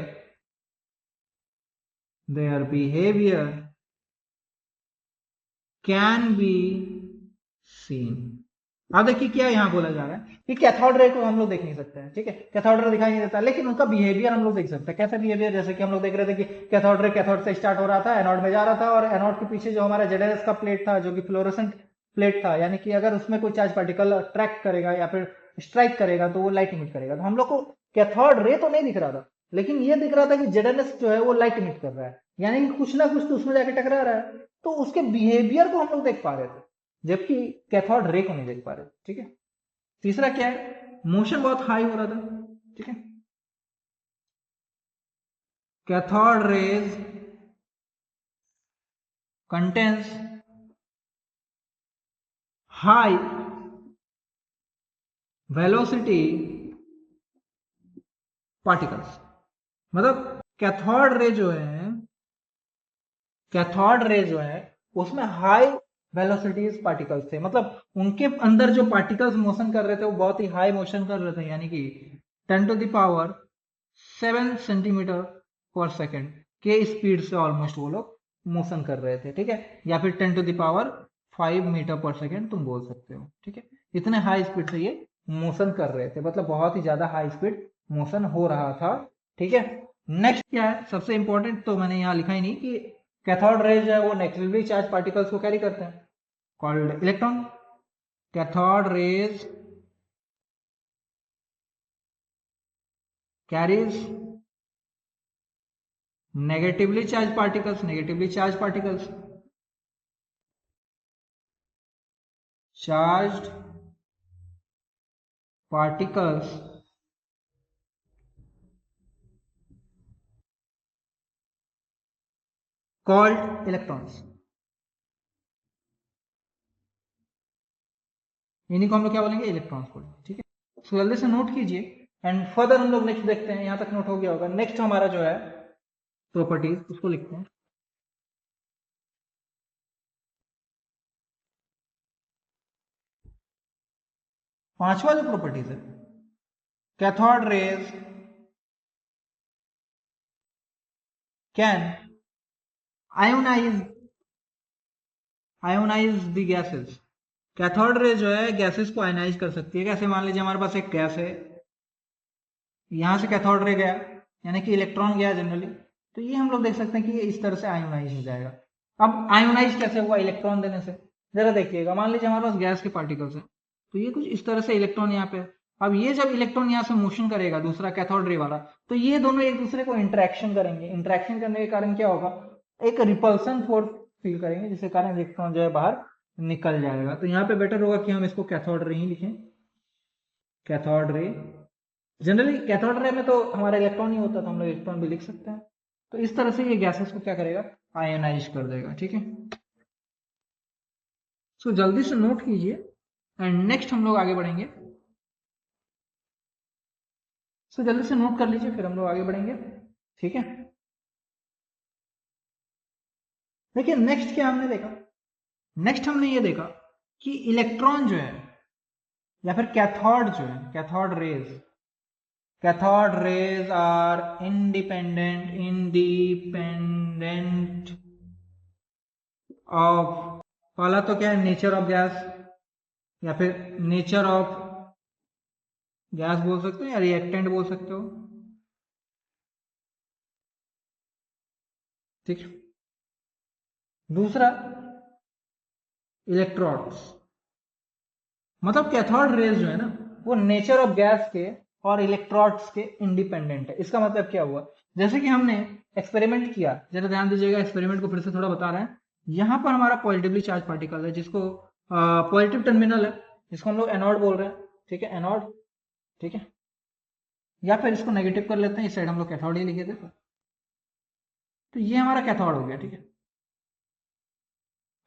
can be seen. अब देखिए क्या यहाँ बोला जा रहा है कि कैथोड रे को हम लोग देख नहीं सकते हैं, ठीक है, कैथोड रे दिखाई नहीं देता, लेकिन उनका बिहेवियर हम लोग देख सकते हैं। कैसा बिहेवियर, जैसे कि हम लोग देख रहे थे कि कैथोड रे कैथोड से स्टार्ट हो रहा था, एनोड में जा रहा था, और एनोड के पीछे जो हमारा जेडएनएस का प्लेट था जो कि फ्लोरोसेंट प्लेट था, यानी कि अगर उसमें कोई चार्ज पार्टिकल अट्रैक्ट करेगा या फिर स्ट्राइक करेगा तो वो लाइट इमिट करेगा। तो हम लोग को कैथोड रे तो नहीं दिख रहा था, लेकिन ये दिख रहा था कि जेडएनएस जो है वो लाइट इमिट कर रहा है, यानी कि कुछ ना कुछ तो उसमें जाके टकरा रहा है। तो उसके बिहेवियर को हम लोग देख पा रहे थे, जबकि कैथोड रे को नहीं देख पा रहे। ठीक है। तीसरा क्या है, मोशन बहुत हाई हो रहा था। ठीक है। Cathode raise contains high velocity particles. मतलब कैथोड रे जो है उसमें हाई वेलोसिटीज पार्टिकल्स थे। मतलब उनके अंदर जो पार्टिकल्स मोशन कर रहे थे वो बहुत ही हाई मोशन कर रहे थे, यानी कि 10⁻⁷ सेंटीमीटर पर सेकेंड के स्पीड से ऑलमोस्ट वो लोग मोशन कर रहे थे। ठीक है। या फिर 10⁵मीटर पर सेकेंड तुम बोल सकते हो। ठीक है। इतने हाई स्पीड से ये मोशन कर रहे थे, मतलब बहुत ही ज्यादा हाई स्पीड मोशन हो रहा था। ठीक है। नेक्स्ट क्या है, सबसे इंपॉर्टेंट तो मैंने यहाँ लिखा ही नहीं कि कैथोड रेज है वो नेगेटिवली चार्ज पार्टिकल्स को कैरी करते हैं, called electron. Cathode rays carries negatively charge particles charged particles called electrons. इन्हीं को हम लोग क्या बोलेंगे, इलेक्ट्रॉन्स को। ठीक है। तो जल्दी से नोट कीजिए एंड फर्दर हम लोग नेक्स्ट देखते हैं। यहां तक नोट हो गया होगा। नेक्स्ट हमारा जो है प्रॉपर्टीज, उसको लिखते हैं। पांचवा जो प्रॉपर्टीज है, cathode rays can ionise the gases. Cathode ray जो है गैसेस को आयनाइज कर सकती है। कैसे, मान लीजिए हमारे पास एक गैस है, यहां से कैथोड रे गया, यानी कि इलेक्ट्रॉन गया जनरली, तो ये हम लोग देख सकते हैं कि ये इस तरह से आयोनाइज हो जाएगा। अब आयोनाइज कैसे हुआ, इलेक्ट्रॉन देने से। जरा देखिएगा, मान लीजिए हमारे पास गैस के पार्टिकल्स हैं, तो ये कुछ इस तरह से इलेक्ट्रॉन यहाँ पे। अब ये जब इलेक्ट्रॉन यहाँ से मोशन करेगा दूसरा कैथोड रे वाला, तो ये दोनों एक दूसरे को इंटरेक्शन करेंगे। इंटरेक्शन करने के कारण क्या होगा, एक रिपल्सन फोर्स फील करेंगे, जिसके कारण इलेक्ट्रॉन जो है बाहर निकल जाएगा। तो यहाँ पे बेटर होगा कि हम इसको कैथोड रे ही लिखें, cathode ray. Generally cathode ray में तो हमारा इलेक्ट्रॉन ही होता है, तो हम लोग इलेक्ट्रॉन भी लिख सकते हैं। तो इस तरह से ये गैसेस को क्या करेगा, आयोनाइज कर देगा। ठीक है। सो जल्दी से नोट कीजिए एंड नेक्स्ट हम लोग आगे बढ़ेंगे। सो जल्दी से नोट कर लीजिए, फिर हम लोग आगे बढ़ेंगे। ठीक है। देखिए नेक्स्ट क्या हमने देखा, नेक्स्ट हमने ये देखा कि इलेक्ट्रॉन जो है या फिर कैथोड जो है, cathode rays are independent of, पहला तो क्या है, नेचर ऑफ गैस, या फिर नेचर ऑफ गैस बोल सकते हो या रिएक्टेंट बोल सकते हो, ठीक है। दूसरा इलेक्ट्रॉन्स, मतलब कैथोड रेज जो है ना वो नेचर ऑफ गैस के और इलेक्ट्रॉन्स के इंडिपेंडेंट है। इसका मतलब क्या हुआ, जैसे कि हमने एक्सपेरिमेंट किया, जरा ध्यान दीजिएगा, एक्सपेरिमेंट को फिर से थोड़ा बता रहे हैं। यहाँ पर हमारा पॉजिटिवली चार्ज पार्टिकल है जिसको पॉजिटिव टर्मिनल है, जिसको हम लोग एनोड बोल रहे हैं, ठीक है, एनोड, ठीक है, या फिर इसको नेगेटिव कर लेते हैं, इस साइड हम लोग कैथोड ही लिखे थे, तो ये हमारा कैथोड हो गया, ठीक है,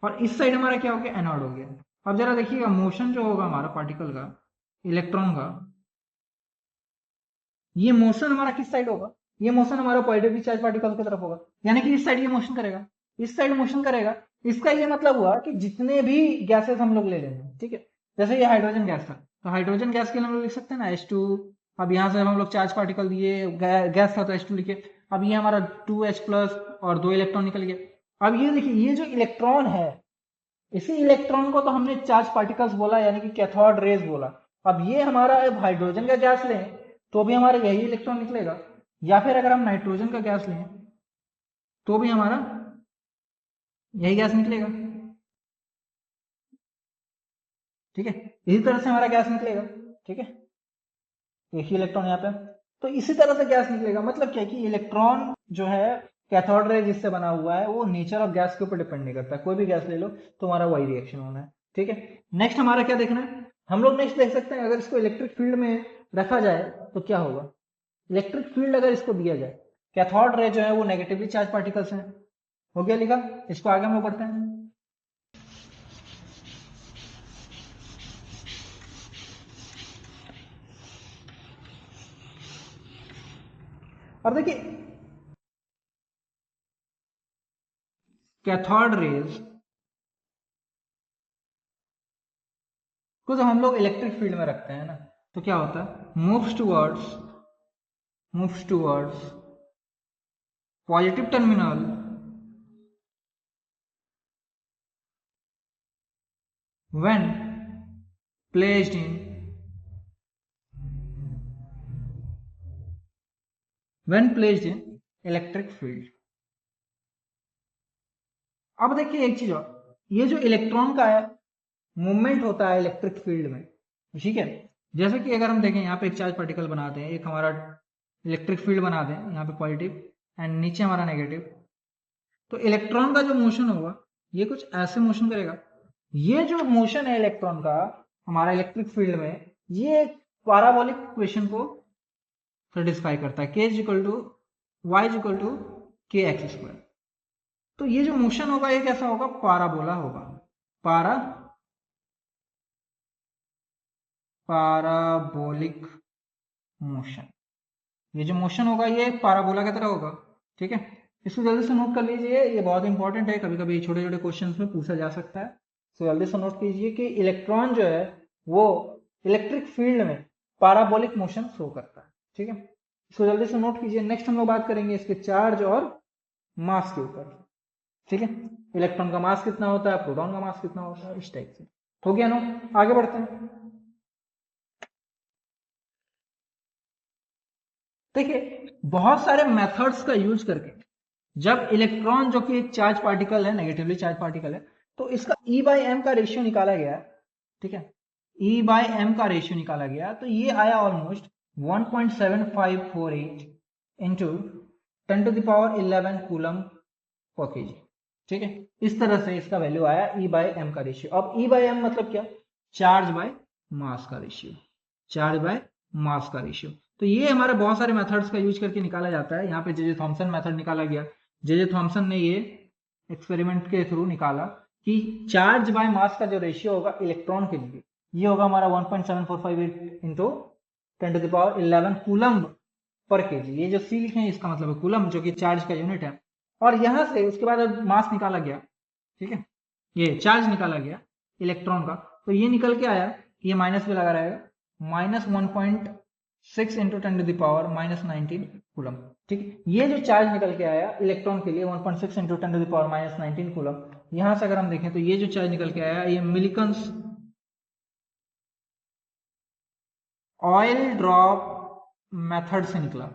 और इस साइड हमारा क्या हो गया, एनोड हो गया। अब जरा देखिएगा मोशन जो होगा हमारा पार्टिकल का, इलेक्ट्रॉन का, ये मोशन हमारा किस साइड होगा, ये मोशन हमारा पॉजिटिवली चार्ज पार्टिकल की तरफ होगा, यानी कि इस साइड ये मोशन करेगा, इस साइड मोशन करेगा। इसका ये मतलब हुआ कि जितने भी गैसेस हम लोग ले लेंगे, ठीक है, जैसे ये हाइड्रोजन गैस था, तो हाइड्रोजन गैस के लिए हम लोग लिख सकते हैं ना H2। अब यहाँ से हम लोग चार्ज पार्टिकल दिए, गैस था तो H2 लिखे। अब ये हमारा 2H प्लस और 2 इलेक्ट्रॉन निकल गया। अब ये देखिए, ये जो इलेक्ट्रॉन है, इसी इलेक्ट्रॉन को तो हमने चार्ज पार्टिकल्स बोला, यानी कि कैथोड रेज बोला। अब ये हमारा हाइड्रोजन का गैस लें तो भी हमारा यही इलेक्ट्रॉन निकलेगा, या फिर अगर हम नाइट्रोजन का गैस लें तो भी हमारा यही गैस निकलेगा, ठीक है, इसी तरह से हमारा गैस निकलेगा, ठीक है, एक ही इलेक्ट्रॉन यहाँ पे, तो इसी तरह से गैस निकलेगा। मतलब क्या है कि इलेक्ट्रॉन जो है कैथोड रे जिससे बना हुआ है वो नेचर ऑफ गैस के ऊपर डिपेंड नहीं करता, कोई भी गैस ले लो तो हमारा वही रिएक्शन होना है, ठीक है। नेक्स्ट हमारा क्या देखना है, हम लोग नेक्स्ट देख सकते हैं, अगर इसको इलेक्ट्रिक फील्ड में रखा जाए तो क्या होगा। इलेक्ट्रिक फील्ड अगर इसको दिया जाए, कैथोड रे जो है वो नेगेटिवली चार्ज पार्टिकल्स हैं, हो गया लिखा, इसको आगे हम लोग बढ़ते हैं। अब देखिए कैथोड रेज को जब हम लोग इलेक्ट्रिक फील्ड में रखते हैं ना तो क्या होता है, moves towards positive terminal when placed in electric field. अब देखिए एक चीज और, ये जो इलेक्ट्रॉन का है मूवमेंट होता है इलेक्ट्रिक फील्ड में, ठीक है, जैसे कि अगर हम देखें यहाँ पे एक चार्ज पार्टिकल बनाते हैं, एक हमारा इलेक्ट्रिक फील्ड बना दें यहाँ पे पॉजिटिव एंड नीचे हमारा नेगेटिव, तो इलेक्ट्रॉन का जो मोशन होगा ये कुछ ऐसे मोशन करेगा। ये जो मोशन है इलेक्ट्रॉन का हमारा इलेक्ट्रिक फील्ड में, ये पैराबोलिक इक्वेशन को सेटिस्फाई करता है, k is equal to y is equal to K X square. तो ये जो मोशन होगा ये कैसा होगा, पाराबोला होगा, पैराबोलिक मोशन। ये जो मोशन होगा ये पैराबोला की तरह होगा, ठीक है। इसको जल्दी से नोट कर लीजिए, ये बहुत इंपॉर्टेंट है, कभी कभी छोटे छोटे क्वेश्चन में पूछा जा सकता है। तो जल्दी से नोट कीजिए कि इलेक्ट्रॉन जो है वो इलेक्ट्रिक फील्ड में पैराबोलिक मोशन शो करता है, ठीक है। इसको जल्दी से नोट कीजिए। नेक्स्ट हम लोग बात करेंगे इसके चार्ज और मास के ऊपर, ठीक है, इलेक्ट्रॉन का मास कितना होता है, प्रोटॉन का मास कितना होता है, इस टाइप से। हो गया नो, आगे बढ़ते हैं। देखिए बहुत सारे मेथड्स का यूज करके जब इलेक्ट्रॉन जो कि एक चार्ज पार्टिकल है, नेगेटिवली चार्ज पार्टिकल है, तो इसका E बाई एम का रेशियो निकाला गया, ठीक है, E बाई एम का रेशियो निकाला गया, तो ये आया almost 1.7548 into 10⁻11 coulomb per KG, ठीक है। इस तरह से इसका वैल्यू आया E बाई एम का रेशियो। अब E बाई एम मतलब क्या, चार्ज बाय मास का रेशियो, चार्ज बाय मास का रेशियो। तो ये हमारे बहुत सारे मेथड्स का यूज करके निकाला जाता है। यहाँ पे जे थॉमसन मेथड निकाला गया, जे थॉमसन ने ये एक्सपेरिमेंट के थ्रू निकाला कि चार्ज बाय मास का जो रेशियो होगा इलेक्ट्रॉन के लिए, ये होगा हमारा 1.7458 इंटू 10⁻11 कूलम पर केजी। ये जो सी लिखे हैं इसका मतलब है कूलम, जो कि चार्ज का यूनिट है। और यहां से उसके बाद मास निकाला गया, ठीक है, ये चार्ज निकाला गया इलेक्ट्रॉन का, तो ये निकल के आया ये माइनस भी लगा रहेगा, -1.6 इंटू 10⁻⁻19 कूलम। ठीक है, ये जो चार्ज निकल के आया इलेक्ट्रॉन के लिए 1.6 इंटू 10⁻⁻19 कूलम, यहां से अगर हम देखें तो ये जो चार्ज निकल के आया ये मिलिकन्स ऑयल ड्रॉप मेथड से निकला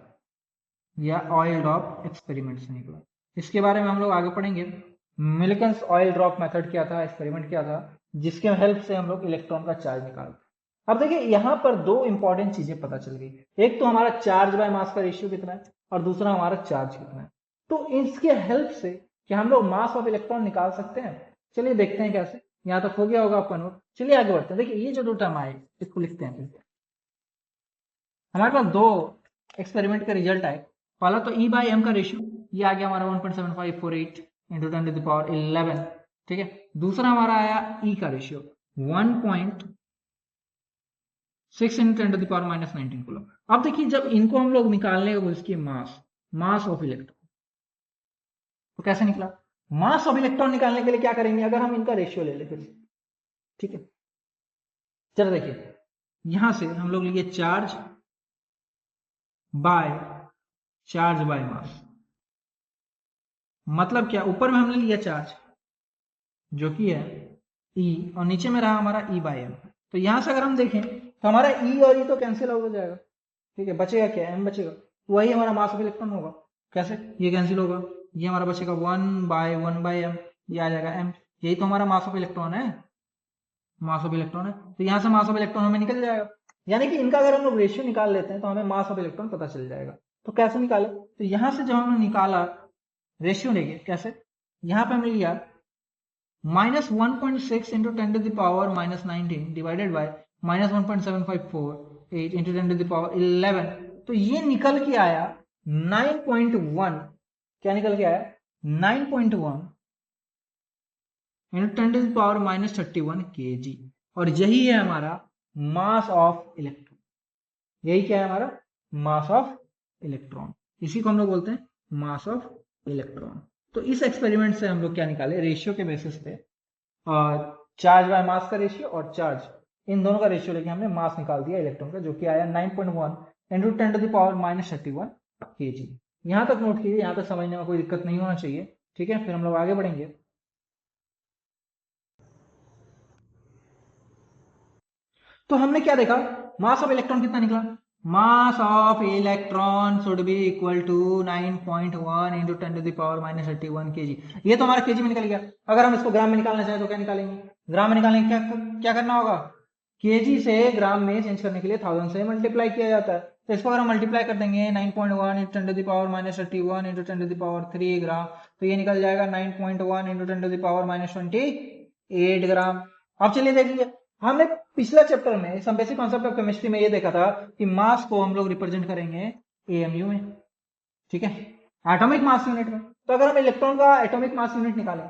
या ऑयल ड्रॉप एक्सपेरिमेंट से निकला। इसके बारे में हम लोग आगे पढ़ेंगे। मिलिकन्स ऑयल ड्रॉप मेथड क्या था, एक्सपेरिमेंट क्या था, जिसके हेल्प से हम लोग इलेक्ट्रॉन का चार्ज निकालते। अब देखिए यहाँ पर दो इंपॉर्टेंट चीजें पता चल गई, एक तो हमारा चार्ज बाय मास का रेशियो कितना है और दूसरा हमारा चार्ज कितना है। तो इसके हेल्प से क्या हम लोग मास ऑफ इलेक्ट्रॉन निकाल सकते हैं? चलिए देखते हैं कैसे। यहाँ तक हो गया होगा आपका नोट, चलिए आगे बढ़ते हैं। देखिए ये जो दो टर्म आए इसको लिखते हैं। हमारे पास दो एक्सपेरिमेंट का रिजल्ट आए। पहला तो E बाई एम का रेशियो, ये आ गया हमारा 1.7548 इंटू 10⁻11। ठीक है, दूसरा हमारा आया E का रेशियो 1.6 इंटू 10⁻19 कूलम। अब देखिए जब इनको हम लोग निकालने का कोशिश किए मास ऑफ इलेक्ट्रॉन, तो कैसे निकला? मास ऑफ इलेक्ट्रॉन निकालने के लिए क्या करेंगे, अगर हम इनका रेशियो ले लेते, ठीक है, चलो देखिए यहां से हम लोग लिए चार्ज बाय मास। मतलब क्या, ऊपर में हमने लिया चार्ज जो कि है E और नीचे में रहा हमारा E बाई एम। तो यहां से अगर हम देखें तो हमारा E और E तो कैंसिल हो जाएगा। ठीक है, बचेगा क्या, M बचेगा, वही हमारा मास ऑफ इलेक्ट्रॉन होगा। कैसे, ये कैंसिल होगा, ये हमारा बचेगा 1/1/m, ये आ जाएगा m। यही तो हमारा मास ऑफ इलेक्ट्रॉन है, तो यहां से मास ऑफ इलेक्ट्रॉन हमें निकल जाएगा। यानी कि इनका अगर हम लोग रेशियो निकाल लेते हैं तो हमें मास ऑफ इलेक्ट्रॉन पता चल जाएगा। तो कैसे निकाले, तो यहां से जब हमने निकाला रेशियो लेंगे, कैसे, यहाँ पे हमने लिया -1.6 इंटू 10⁻⁻19 डिवाइडेड बाय -1.754 इंटू 10⁻11। तो ये निकल के आया 9.1। क्या निकल के आया, 9.1 इंटू 10⁻31 kg। और यही है हमारा मास ऑफ इलेक्ट्रॉन। यही क्या है हमारा मास ऑफ इलेक्ट्रॉन, इसी को हम लोग बोलते हैं मास ऑफ इलेक्ट्रॉन। तो इस एक्सपेरिमेंट से हम लोग क्या निकाले, रेशियो के बेसिस पे, और चार्ज बाय मास का रेशियो और चार्ज, इन दोनों का रेशियो लेके हमने मास निकाल दिया इलेक्ट्रॉन का, जो कि आया 9.1 इंटू 10⁻31 kg। यहां तक नोट कीजिए, यहां तक समझने में कोई दिक्कत नहीं होना चाहिए। ठीक है, फिर हम लोग आगे बढ़ेंगे। तो हमने क्या देखा, मास ऑफ इलेक्ट्रॉन कितना निकला, mass of electron should be equal to 9.1 into 10⁻31 kg। ये तो हमारा केजी में निकल गया। अगर हम इसको ग्राम में निकालना चाहें तो क्या निकालेंगे, ग्राम में निकालने क्या क्या करना होगा, केजी से ग्राम में चेंज करने के लिए 1000 से मल्टीप्लाई किया जाता है। तो इसको अगर हम मल्टीप्लाई कर देंगे 9.1 इंटू 10⁻31 इंटू 10⁻3 ग्राम, तो ये निकल जाएगा 9.1 इंटू 10⁻28 ग्राम। अब चलिए देखिए, हमने पिछला चैप्टर में some basic concept of chemistry में ये देखा था कि मास को हम लोग रिप्रेजेंट करेंगे एएमयू में, ठीक है, एटॉमिक मास यूनिट में। तो अगर हम इलेक्ट्रॉन का एटॉमिक मास यूनिट निकालें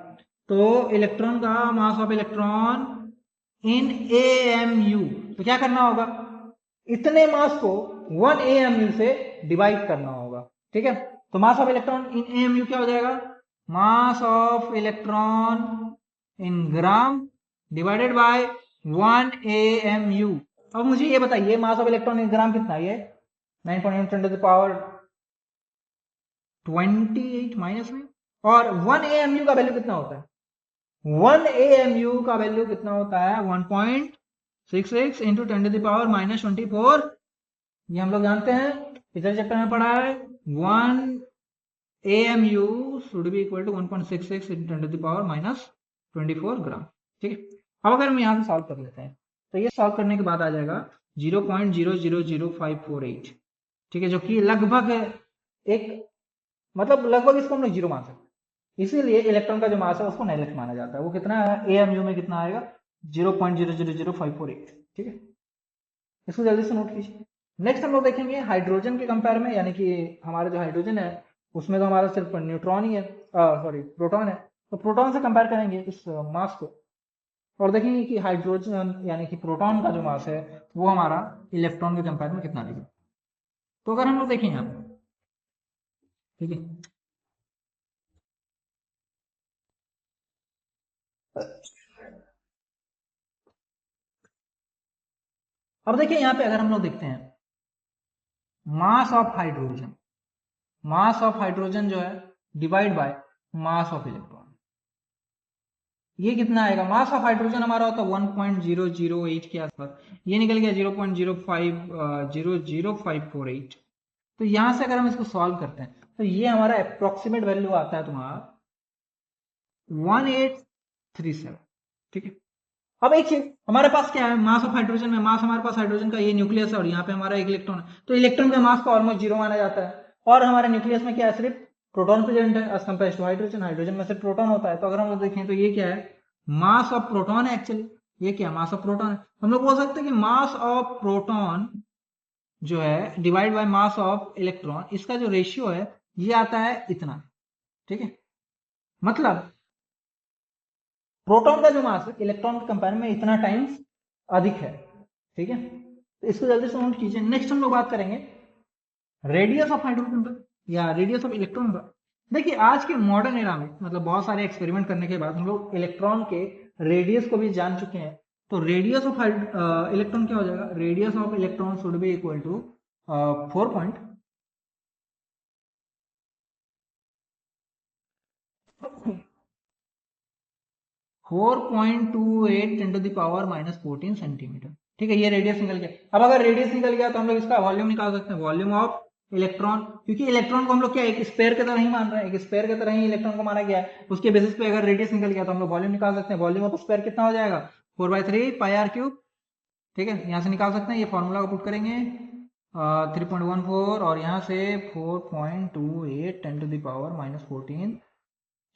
तो इलेक्ट्रॉन का मास ऑफ इलेक्ट्रॉन इन एएमयू, तो क्या करना होगा, इतने मास को 1 एएमयू से डिवाइड करना होगा। ठीक है, तो मास ऑफ इलेक्ट्रॉन इन एएमयू क्या हो जाएगा, मास of electron in gram divided by 1 AMU। अब मुझे ये बताइए मास ऑफ इलेक्ट्रॉन इन ग्राम कितना है, ये 9.10⁻28 माइनस में, और 1 AMU का वैल्यू कितना होता है, 1 AMU का वैल्यू कितना होता है 1.66 इंटू 10⁻24। ये हम लोग जानते हैं, पिछले चैप्टर में पढ़ा है, 1 AMU should be equal to 1.66 into 10⁻24 gram. ठीक है, अब अगर हम यहाँ से सॉल्व कर लेते हैं तो ये सॉल्व करने के बाद आ जाएगा 0.000548। ठीक है, जो कि लगभग एक, मतलब लगभग इसको हम लोग जीरो मान सकते हैं। इसीलिए इलेक्ट्रॉन का जो मास है उसको नेगलेक्ट माना जाता है। वो कितना है, एएमयू में कितना आएगा 0.000548। ठीक है, इसको जल्दी से नोट कीजिए। नेक्स्ट हम लोग देखेंगे हाइड्रोजन के कंपेयर में, यानी कि हमारा जो हाइड्रोजन है उसमें तो हमारा सिर्फ न्यूट्रॉन ही है, सॉरी प्रोटॉन है। तो प्रोटॉन से कंपेयर करेंगे इस मास को और देखेंगे कि हाइड्रोजन यानी कि प्रोटॉन का जो मास है वो हमारा इलेक्ट्रॉन के कंपेयर में कितना देगा। तो अगर हम लोग देखें यहाँ, ठीक है, अब देखिए यहाँ पे अगर हम लोग देखते हैं mass of hydrogen, mass of hydrogen जो है divide by mass of electron, ये कितना आएगा? मास ऑफ हाइड्रोजन हमारा होता है 1.008 के आसपास, ये निकल गया 0.050048। तो यहां से अगर हम इसको सॉल्व करते हैं तो ये हमारा अप्रोक्सीमेट वैल्यू आता है तुम्हारा 1837। ठीक है, अब एक चीज हमारे पास क्या है, मास ऑफ हाइड्रोजन में, मास हमारे पास हाइड्रोजन का ये न्यूक्लियस है और यहाँ पे हमारा एक इलेक्ट्रॉन है, तो इलेक्ट्रॉन का मास को ऑलमोस्ट जीरो माना जाता है, और हमारे न्यूक्लियस में क्या है, सिर्फ प्रोटॉन प्रेजेंट है as compare to hydrogen, hydrogen में सिर्फ प्रोटॉन होता है। तो अगर हम लोग देखें तो ये क्या है, मास ऑफ प्रोटॉन है एक्चुअली, ये क्या मास ऑफ प्रोटॉन है। हम लोग बोल सकते हैं कि मास ऑफ प्रोटॉन जो है divide by mass of electron, इसका जो रेशियो है ये आता है इतना। ठीक है, मतलब प्रोटॉन का जो मास है इलेक्ट्रॉन के कंपेयर में इतना टाइम्स अधिक है। ठीक है, तो इसको जल्दी से नोट कीजिए। नेक्स्ट हम लोग बात करेंगे रेडियस ऑफ हाइड्रोजन पर या रेडियस ऑफ इलेक्ट्रॉन पर। देखिए आज के मॉडर्न एरा में, मतलब बहुत सारे एक्सपेरिमेंट करने के बाद हम लोग इलेक्ट्रॉन के रेडियस को भी जान चुके हैं। तो रेडियस ऑफ इलेक्ट्रॉन क्या हो जाएगा, radius of electron should be equal to 4.28 × -14 centimetre. ठीक है, ये रेडियस निकल गया। अब अगर रेडियस निकल गया तो हम लोग इसका वॉल्यूम निकाल सकते हैं, वॉल्यूम ऑफ इलेक्ट्रॉन, क्योंकि इलेक्ट्रॉन को हम लोग क्या एक स्पेयर की तरह ही मान रहे हैं, एक स्पेयर की तरह ही इलेक्ट्रॉन को माना गया है। उसके बेसिस पे अगर रेडियस निकल गया तो हम लोग वॉल्यूम निकाल सकते हैं। वॉल्यूम ऑफ स्पेयर कितना हो जाएगा, 4/3 πr³। ठीक है, यहाँ से निकाल सकते हैं, ये फॉर्मूला को पुट करेंगे 3.14 और यहाँ से 4.28 ×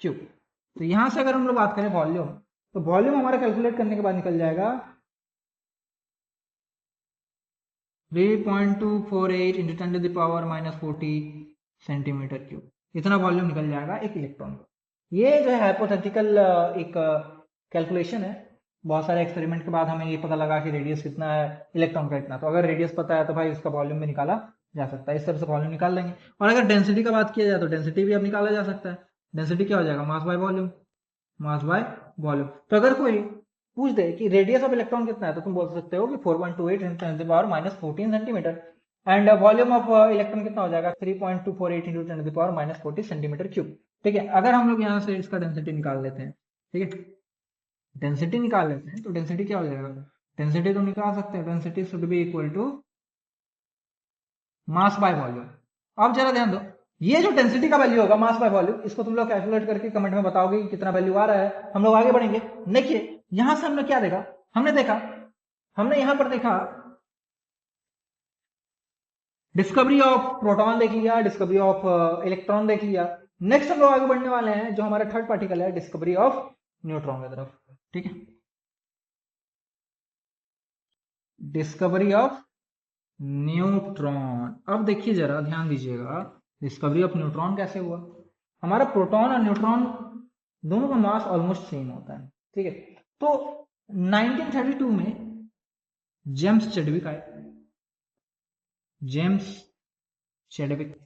-14³ तो यहाँ से अगर हम लोग बात करें वॉल्यूम, तो वॉल्यूम हमारा कैलकुलेट करने के बाद निकल जाएगा 3.248 × 10⁻⁻40 सेंटीमीटर³। इतना वॉल्यूम निकल जाएगा एक इलेक्ट्रॉन का। ये जो है हाइपोथेटिकल एक कैलकुलेशन है। बहुत सारे एक्सपेरिमेंट के बाद हमें ये पता लगा कि रेडियस कितना है, इलेक्ट्रॉन का इतना, तो अगर रेडियस पता है तो भाई उसका वॉल्यूम भी निकाला जा सकता है। इस तरह से वॉल्यूम निकाल लेंगे। और अगर डेंसिटी का बात किया जाए तो डेंसिटी भी अब निकाला जा सकता है। डेंसिटी क्या हो जाएगा, मास by volume, mass by volume. तो अगर कोई पूछ दे कि रेडियस ऑफ इलेक्ट्रॉन कितना है तो तुम बोल सकते हो कि 4.28 × 10⁻⁻14 centimetre, and volume of electron कितना हो जाएगा 3.248 × 10⁻⁻40 सेंटीमीटर³। ठीक है, अगर हम लोग यहाँ से इसका डेंसिटी निकाल लेते हैं, ठीक है, डेंसिटी निकाल लेते हैं तो डेंसिटी क्या हो जाएगा, डेंसिटी तो निकाल सकते हैं, density should be equal to mass by volume. अब जरा ध्यान दो, ये जो डेंसिटी का वैल्यू होगा मास बाय वॉल्यूम, इसको तुम लोग कैलकुलेट करके कमेंट में बताओगे कि कितना वैल्यू आ रहा है। हम लोग आगे बढ़ेंगे। देखिए यहां से हमने क्या देखा, हमने यहां पर देखा डिस्कवरी ऑफ प्रोटॉन देख लिया, डिस्कवरी ऑफ इलेक्ट्रॉन देख लिया। नेक्स्ट हम लोग आगे बढ़ने वाले हैं, जो हमारा थर्ड पार्टिकल है, डिस्कवरी ऑफ न्यूट्रॉन की तरफ। ठीक है, डिस्कवरी ऑफ न्यूट्रॉन। अब देखिए जरा ध्यान दीजिएगा, डिस्कवरी ऑफ न्यूट्रॉन कैसे हुआ। हमारा प्रोटॉन और न्यूट्रॉन दोनों का मास ऑलमोस्ट सेम होता है। ठीक है, तो 1932 में जेम्स चैडविक आए, जेम्स चैडविक।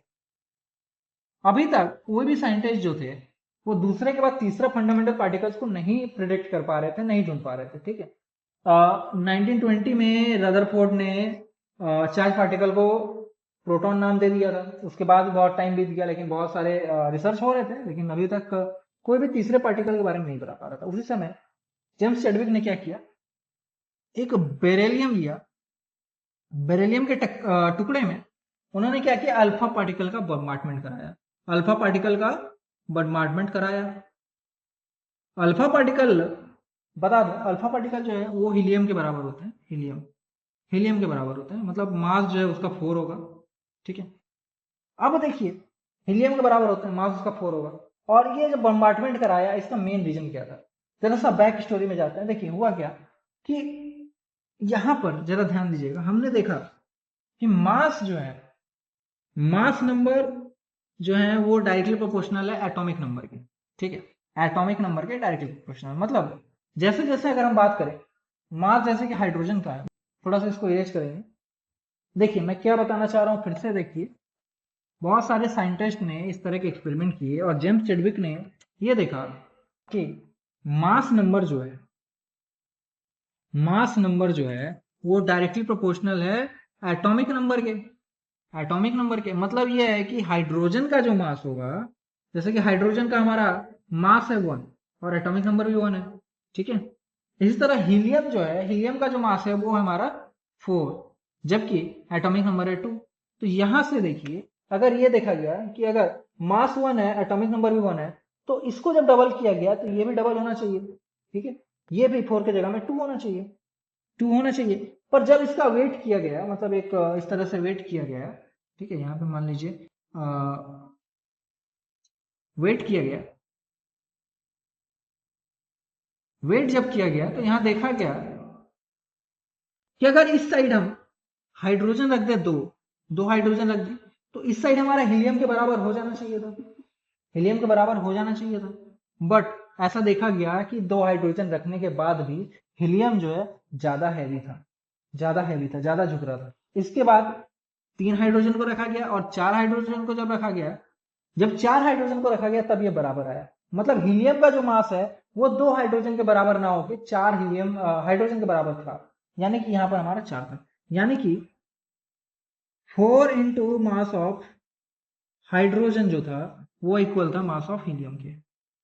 अभी तक कोई भी साइंटिस्ट जो थे वो दूसरे के बाद तीसरा फंडामेंटल पार्टिकल्स को नहीं प्रिडिक्ट कर पा रहे थे, नहीं ढूंढ पा रहे थे। ठीक है, 1920 में रदरफोर्ड ने चार्ज पार्टिकल को प्रोटॉन नाम दे दिया था। उसके बाद बहुत टाइम बीत गया, लेकिन बहुत सारे रिसर्च हो रहे थे, लेकिन अभी तक कोई भी तीसरे पार्टिकल के बारे में नहीं बता पा रहा था। उसी समय जेम्स चैडविक ने क्या किया, एक बेरेलियम लिया, बेरेलियम के टुकड़े में उन्होंने क्या किया, अल्फा पार्टिकल का बॉम्बार्डमेंट कराया, अल्फा पार्टिकल का बॉम्बार्डमेंट कराया। अल्फा पार्टिकल बता दो, अल्फा पार्टिकल जो है वो हीलियम के बराबर होते हैं, हीलियम के बराबर होते हैं, मतलब मास जो है उसका 4 होगा। ठीक है, अब देखिए हीलियम के बराबर होते हैं, मास उसका 4 होगा। और ये जो बम्बार्टमेंट कराया, इसका मेन रीजन क्या था, जरा सा बैक स्टोरी में जाते हैं। देखिए हुआ क्या कि यहां पर जरा ध्यान दीजिएगा, हमने देखा कि मास जो है, मास नंबर जो है वो डायरेक्टली प्रोपोर्शनल है एटॉमिक नंबर के। ठीक है, एटॉमिक नंबर के डायरेक्टली प्रोपोर्शनल, मतलब जैसे जैसे अगर हम बात करें मास जैसे कि हाइड्रोजन का है, थोड़ा सा इसको इरेज करेंगे। देखिए मैं क्या बताना चाह रहा हूं, फिर से देखिए, बहुत सारे साइंटिस्ट ने इस तरह के एक्सपेरिमेंट किए और जेम्स चैडविक ने यह देखा कि मास नंबर जो है, मास नंबर जो है वो डायरेक्टली प्रोपोर्शनल है एटॉमिक नंबर के। एटॉमिक नंबर के मतलब ये है कि हाइड्रोजन का जो मास होगा, जैसे कि हाइड्रोजन का हमारा मास है 1 और एटॉमिक नंबर भी 1 है, ठीक है। इसी तरह हीलियम जो है, हीलियम का जो मास है वो हमारा 4, जबकि एटॉमिक नंबर है 2। तो यहां से देखिए, अगर ये देखा गया कि अगर मास 1 है, एटॉमिक नंबर भी 1 है, तो इसको जब डबल किया गया तो ये भी डबल होना चाहिए, ठीक है। ये भी 4 की जगह में 2 होना चाहिए, 2 होना चाहिए। पर जब इसका वेट किया गया, मतलब एक इस तरह से वेट किया गया, ठीक है, यहाँ पे मान लीजिए वेट किया गया, वेट जब किया गया तो यहाँ देखा गया कि अगर इस साइड हम हाइड्रोजन रख दे, दो हाइड्रोजन रख दे, तो इस साइड हमारा हीलियम के बराबर हो जाना चाहिए था, हीलियम के बराबर हो जाना चाहिए था। बट ऐसा देखा गया कि 2 हाइड्रोजन रखने के बाद भी हीलियम जो है ज्यादा हैवी था, ज्यादा हैवी था, ज्यादा झुक रहा था। इसके बाद 3 हाइड्रोजन को रखा गया और 4 हाइड्रोजन को जब रखा गया, जब 4 हाइड्रोजन को रखा गया तब ये बराबर आया। मतलब हीलियम का जो मास है वो 2 हाइड्रोजन के बराबर ना होकर 4 हीलियम हाइड्रोजन के बराबर था, यानी कि यहाँ पर हमारा 4 था, यानी कि 4 इंटू मास ऑफ हाइड्रोजन जो था वो इक्वल था मास ऑफ हीलियम के,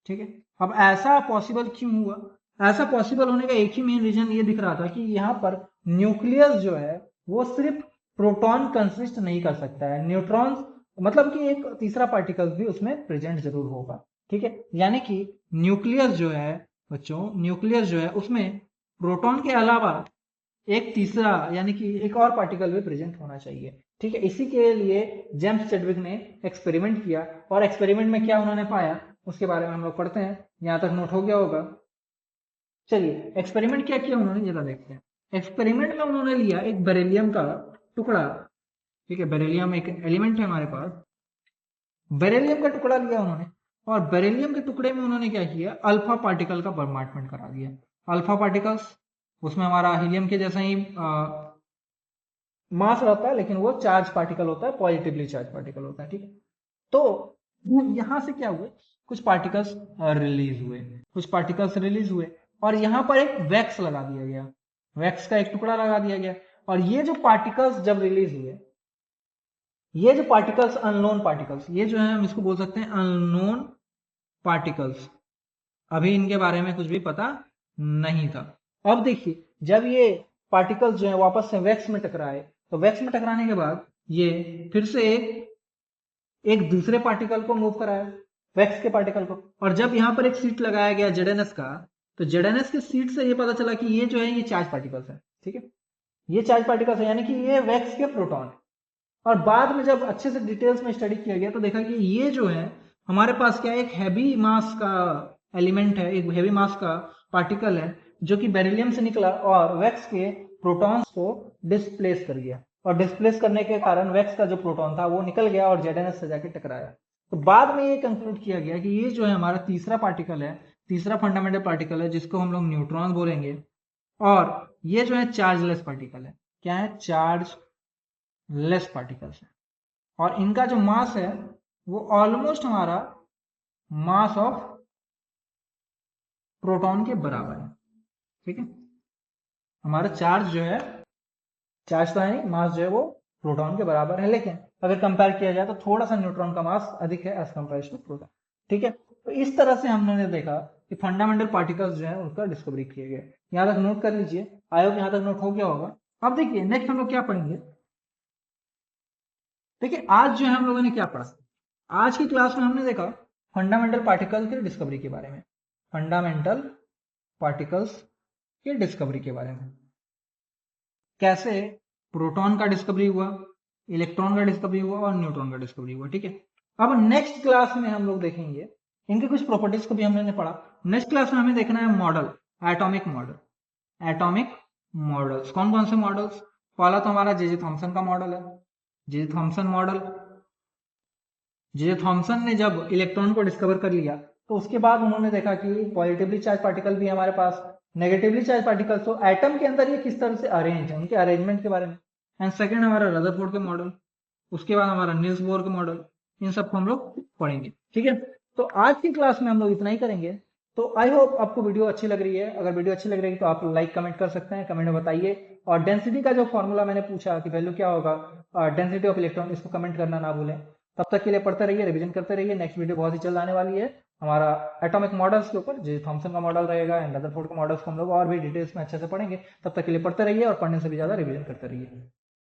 ठीक है। अब ऐसा पॉसिबल क्यों हुआ? ऐसा पॉसिबल होने का एक ही मेन रीजन ये दिख रहा था कि यहाँ पर न्यूक्लियस जो है वो सिर्फ प्रोटॉन कंसिस्ट नहीं कर सकता है, न्यूट्रॉन्स, मतलब कि एक तीसरा पार्टिकल भी उसमें प्रेजेंट जरूर होगा, ठीक है। यानी कि न्यूक्लियस जो है बच्चों, न्यूक्लियस जो है उसमें प्रोटॉन के अलावा एक तीसरा यानी कि एक और पार्टिकल भी प्रेजेंट होना चाहिए, ठीक है। इसी के लिए जेम्स चेडविक ने एक्सपेरिमेंट किया, और एक्सपेरिमेंट में क्या उन्होंने पाया उसके बारे में हम लोग पढ़ते हैं। यहां तक नोट हो गया होगा। चलिए, एक्सपेरिमेंट क्या किया उन्होंने जरा देखते हैं। एक्सपेरिमेंट में उन्होंने लिया एक बेरिलियम का टुकड़ा, ठीक है, बेरिलियम एक एलिमेंट है हमारे पास, बेरिलियम का टुकड़ा लिया उन्होंने, और बेरिलियम के टुकड़े में उन्होंने क्या किया, अल्फा पार्टिकल का बॉम्बार्डमेंट करा दिया। अल्फा पार्टिकल्स, उसमें हमारा हीलियम के जैसा ही मास रहता है, लेकिन वो चार्ज पार्टिकल होता है, पॉजिटिवली चार्ज पार्टिकल होता है, ठीक है। तो यहां से क्या हुए, कुछ पार्टिकल्स रिलीज हुए, कुछ पार्टिकल्स रिलीज हुए, और यहां पर एक वैक्स लगा दिया गया, वैक्स का एक टुकड़ा लगा दिया गया। और ये जो पार्टिकल्स जब रिलीज हुए, ये जो पार्टिकल्स अननोन पार्टिकल्स, ये जो है हम इसको बोल सकते हैं अननोन पार्टिकल्स, अभी इनके बारे में कुछ भी पता नहीं था। अब देखिए, जब ये पार्टिकल्स जो है वापस से वैक्स में टकराए, तो वैक्स में टकराने के बाद ये फिर से एक दूसरे पार्टिकल को मूव कराया, वैक्स के पार्टिकल को। और जब यहाँ पर एक सीट लगाया गया जेडएनएस का, तो जेडएनएस के सीट से ये पता चला कि ये जो है ये चार्ज पार्टिकल्स है, ठीक है, ये चार्ज पार्टिकल्स है, यानी कि ये वैक्स के प्रोटॉन है। और बाद में जब अच्छे से डिटेल्स में स्टडी किया गया तो देखा कि ये जो है हमारे पास क्या, एक हैवी मास का एलिमेंट है, एक हैवी मास का पार्टिकल है, जो कि बेरिलियम से निकला और वैक्स के प्रोटॉन्स को डिस्प्लेस कर गया, और डिस्प्लेस करने के कारण वैक्स का जो प्रोटॉन था वो निकल गया और जेडएनएस से जाके टकराया। तो बाद में ये कंक्लूड किया गया कि ये जो है हमारा तीसरा पार्टिकल है, तीसरा फंडामेंटल पार्टिकल है, जिसको हम लोग न्यूट्रॉन बोलेंगे। और ये जो है चार्जलेस पार्टिकल है, क्या है, चार्ज लेस पार्टिकल्स है, और इनका जो मास है वो ऑलमोस्ट हमारा मास ऑफ प्रोटॉन के बराबर है, ठीक है। हमारा चार्ज जो है, चार्ज तो है नहीं, मास जो है वो प्रोटॉन के बराबर है, लेकिन अगर कंपेयर किया जाए तो थोड़ा सा न्यूट्रॉन का मास अधिक है एज कंपेयर टू प्रोटॉन, ठीक है। तो इस तरह से हमने देखा कि फंडामेंटल पार्टिकल्स जो है उनका डिस्कवरी किए गए। यहाँ तक नोट कर लीजिए, आई होप यहाँ तक नोट हो गया होगा। अब देखिए नेक्स्ट हम लोग क्या पढ़ेंगे। देखिए आज जो है हम लोगों ने क्या पढ़ा, आज की क्लास में हमने देखा फंडामेंटल पार्टिकल के डिस्कवरी के बारे में, फंडामेंटल पार्टिकल्स के डिस्कवरी के बारे में, कैसे प्रोटॉन का डिस्कवरी हुआ, इलेक्ट्रॉन का डिस्कवरी हुआ और न्यूट्रॉन का डिस्कवरी हुआ, ठीक है। अब नेक्स्ट क्लास में हम लोग देखेंगे इनके कुछ प्रॉपर्टीज को भी हमने पढ़ा। नेक्स्ट क्लास में हमें देखना है model, atomic model, atomic models. कौन कौन से मॉडल्स? पहला तो हमारा जे जे थॉम्सन का मॉडल है, J J Thomson model. J Thomson ने जब इलेक्ट्रॉन को डिस्कवर कर लिया तो उसके बाद उन्होंने देखा कि पॉजिटिवली चार्ज पार्टिकल भी हमारे पास, नेगेटिवली चार्ज पार्टिकल, तो एटम के अंदर ये किस तरह से अरेंज है, उनके अरेंजमेंट के बारे में। एंड सेकंड हमारा रदरफोर्ड के मॉडल, उसके बाद हमारा नील्स बोर के मॉडल, इन सबको हम लोग पढ़ेंगे, ठीक है। तो आज की क्लास में हम लोग इतना ही करेंगे। तो आई होप आपको वीडियो अच्छी लग रही है। अगर वीडियो अच्छी लग रही है तो आप लाइक कमेंट कर सकते हैं, कमेंट में बताइए और डेंसिटी का जो फॉर्मूला मैंने पूछा कि वैल्यू क्या होगा डेंसिटी ऑफ इलेक्ट्रॉन, इसको कमेंट करना ना भूलें। तब तक के लिए पढ़ते रहिए, रिवीजन करते रहिए। नेक्स्ट वीडियो बहुत ही जल्द आने वाली है हमारा एटॉमिक मॉडल्स के ऊपर, जो थॉमसन का मॉडल रहेगा एंड रदरफोर्ड का मॉडल्स को हम लोग और भी डिटेल्स में अच्छे से पढ़ेंगे। तब तक के लिए पढ़ते रहिए और पढ़ने से भी ज्यादा रिवीजन करते रहिए।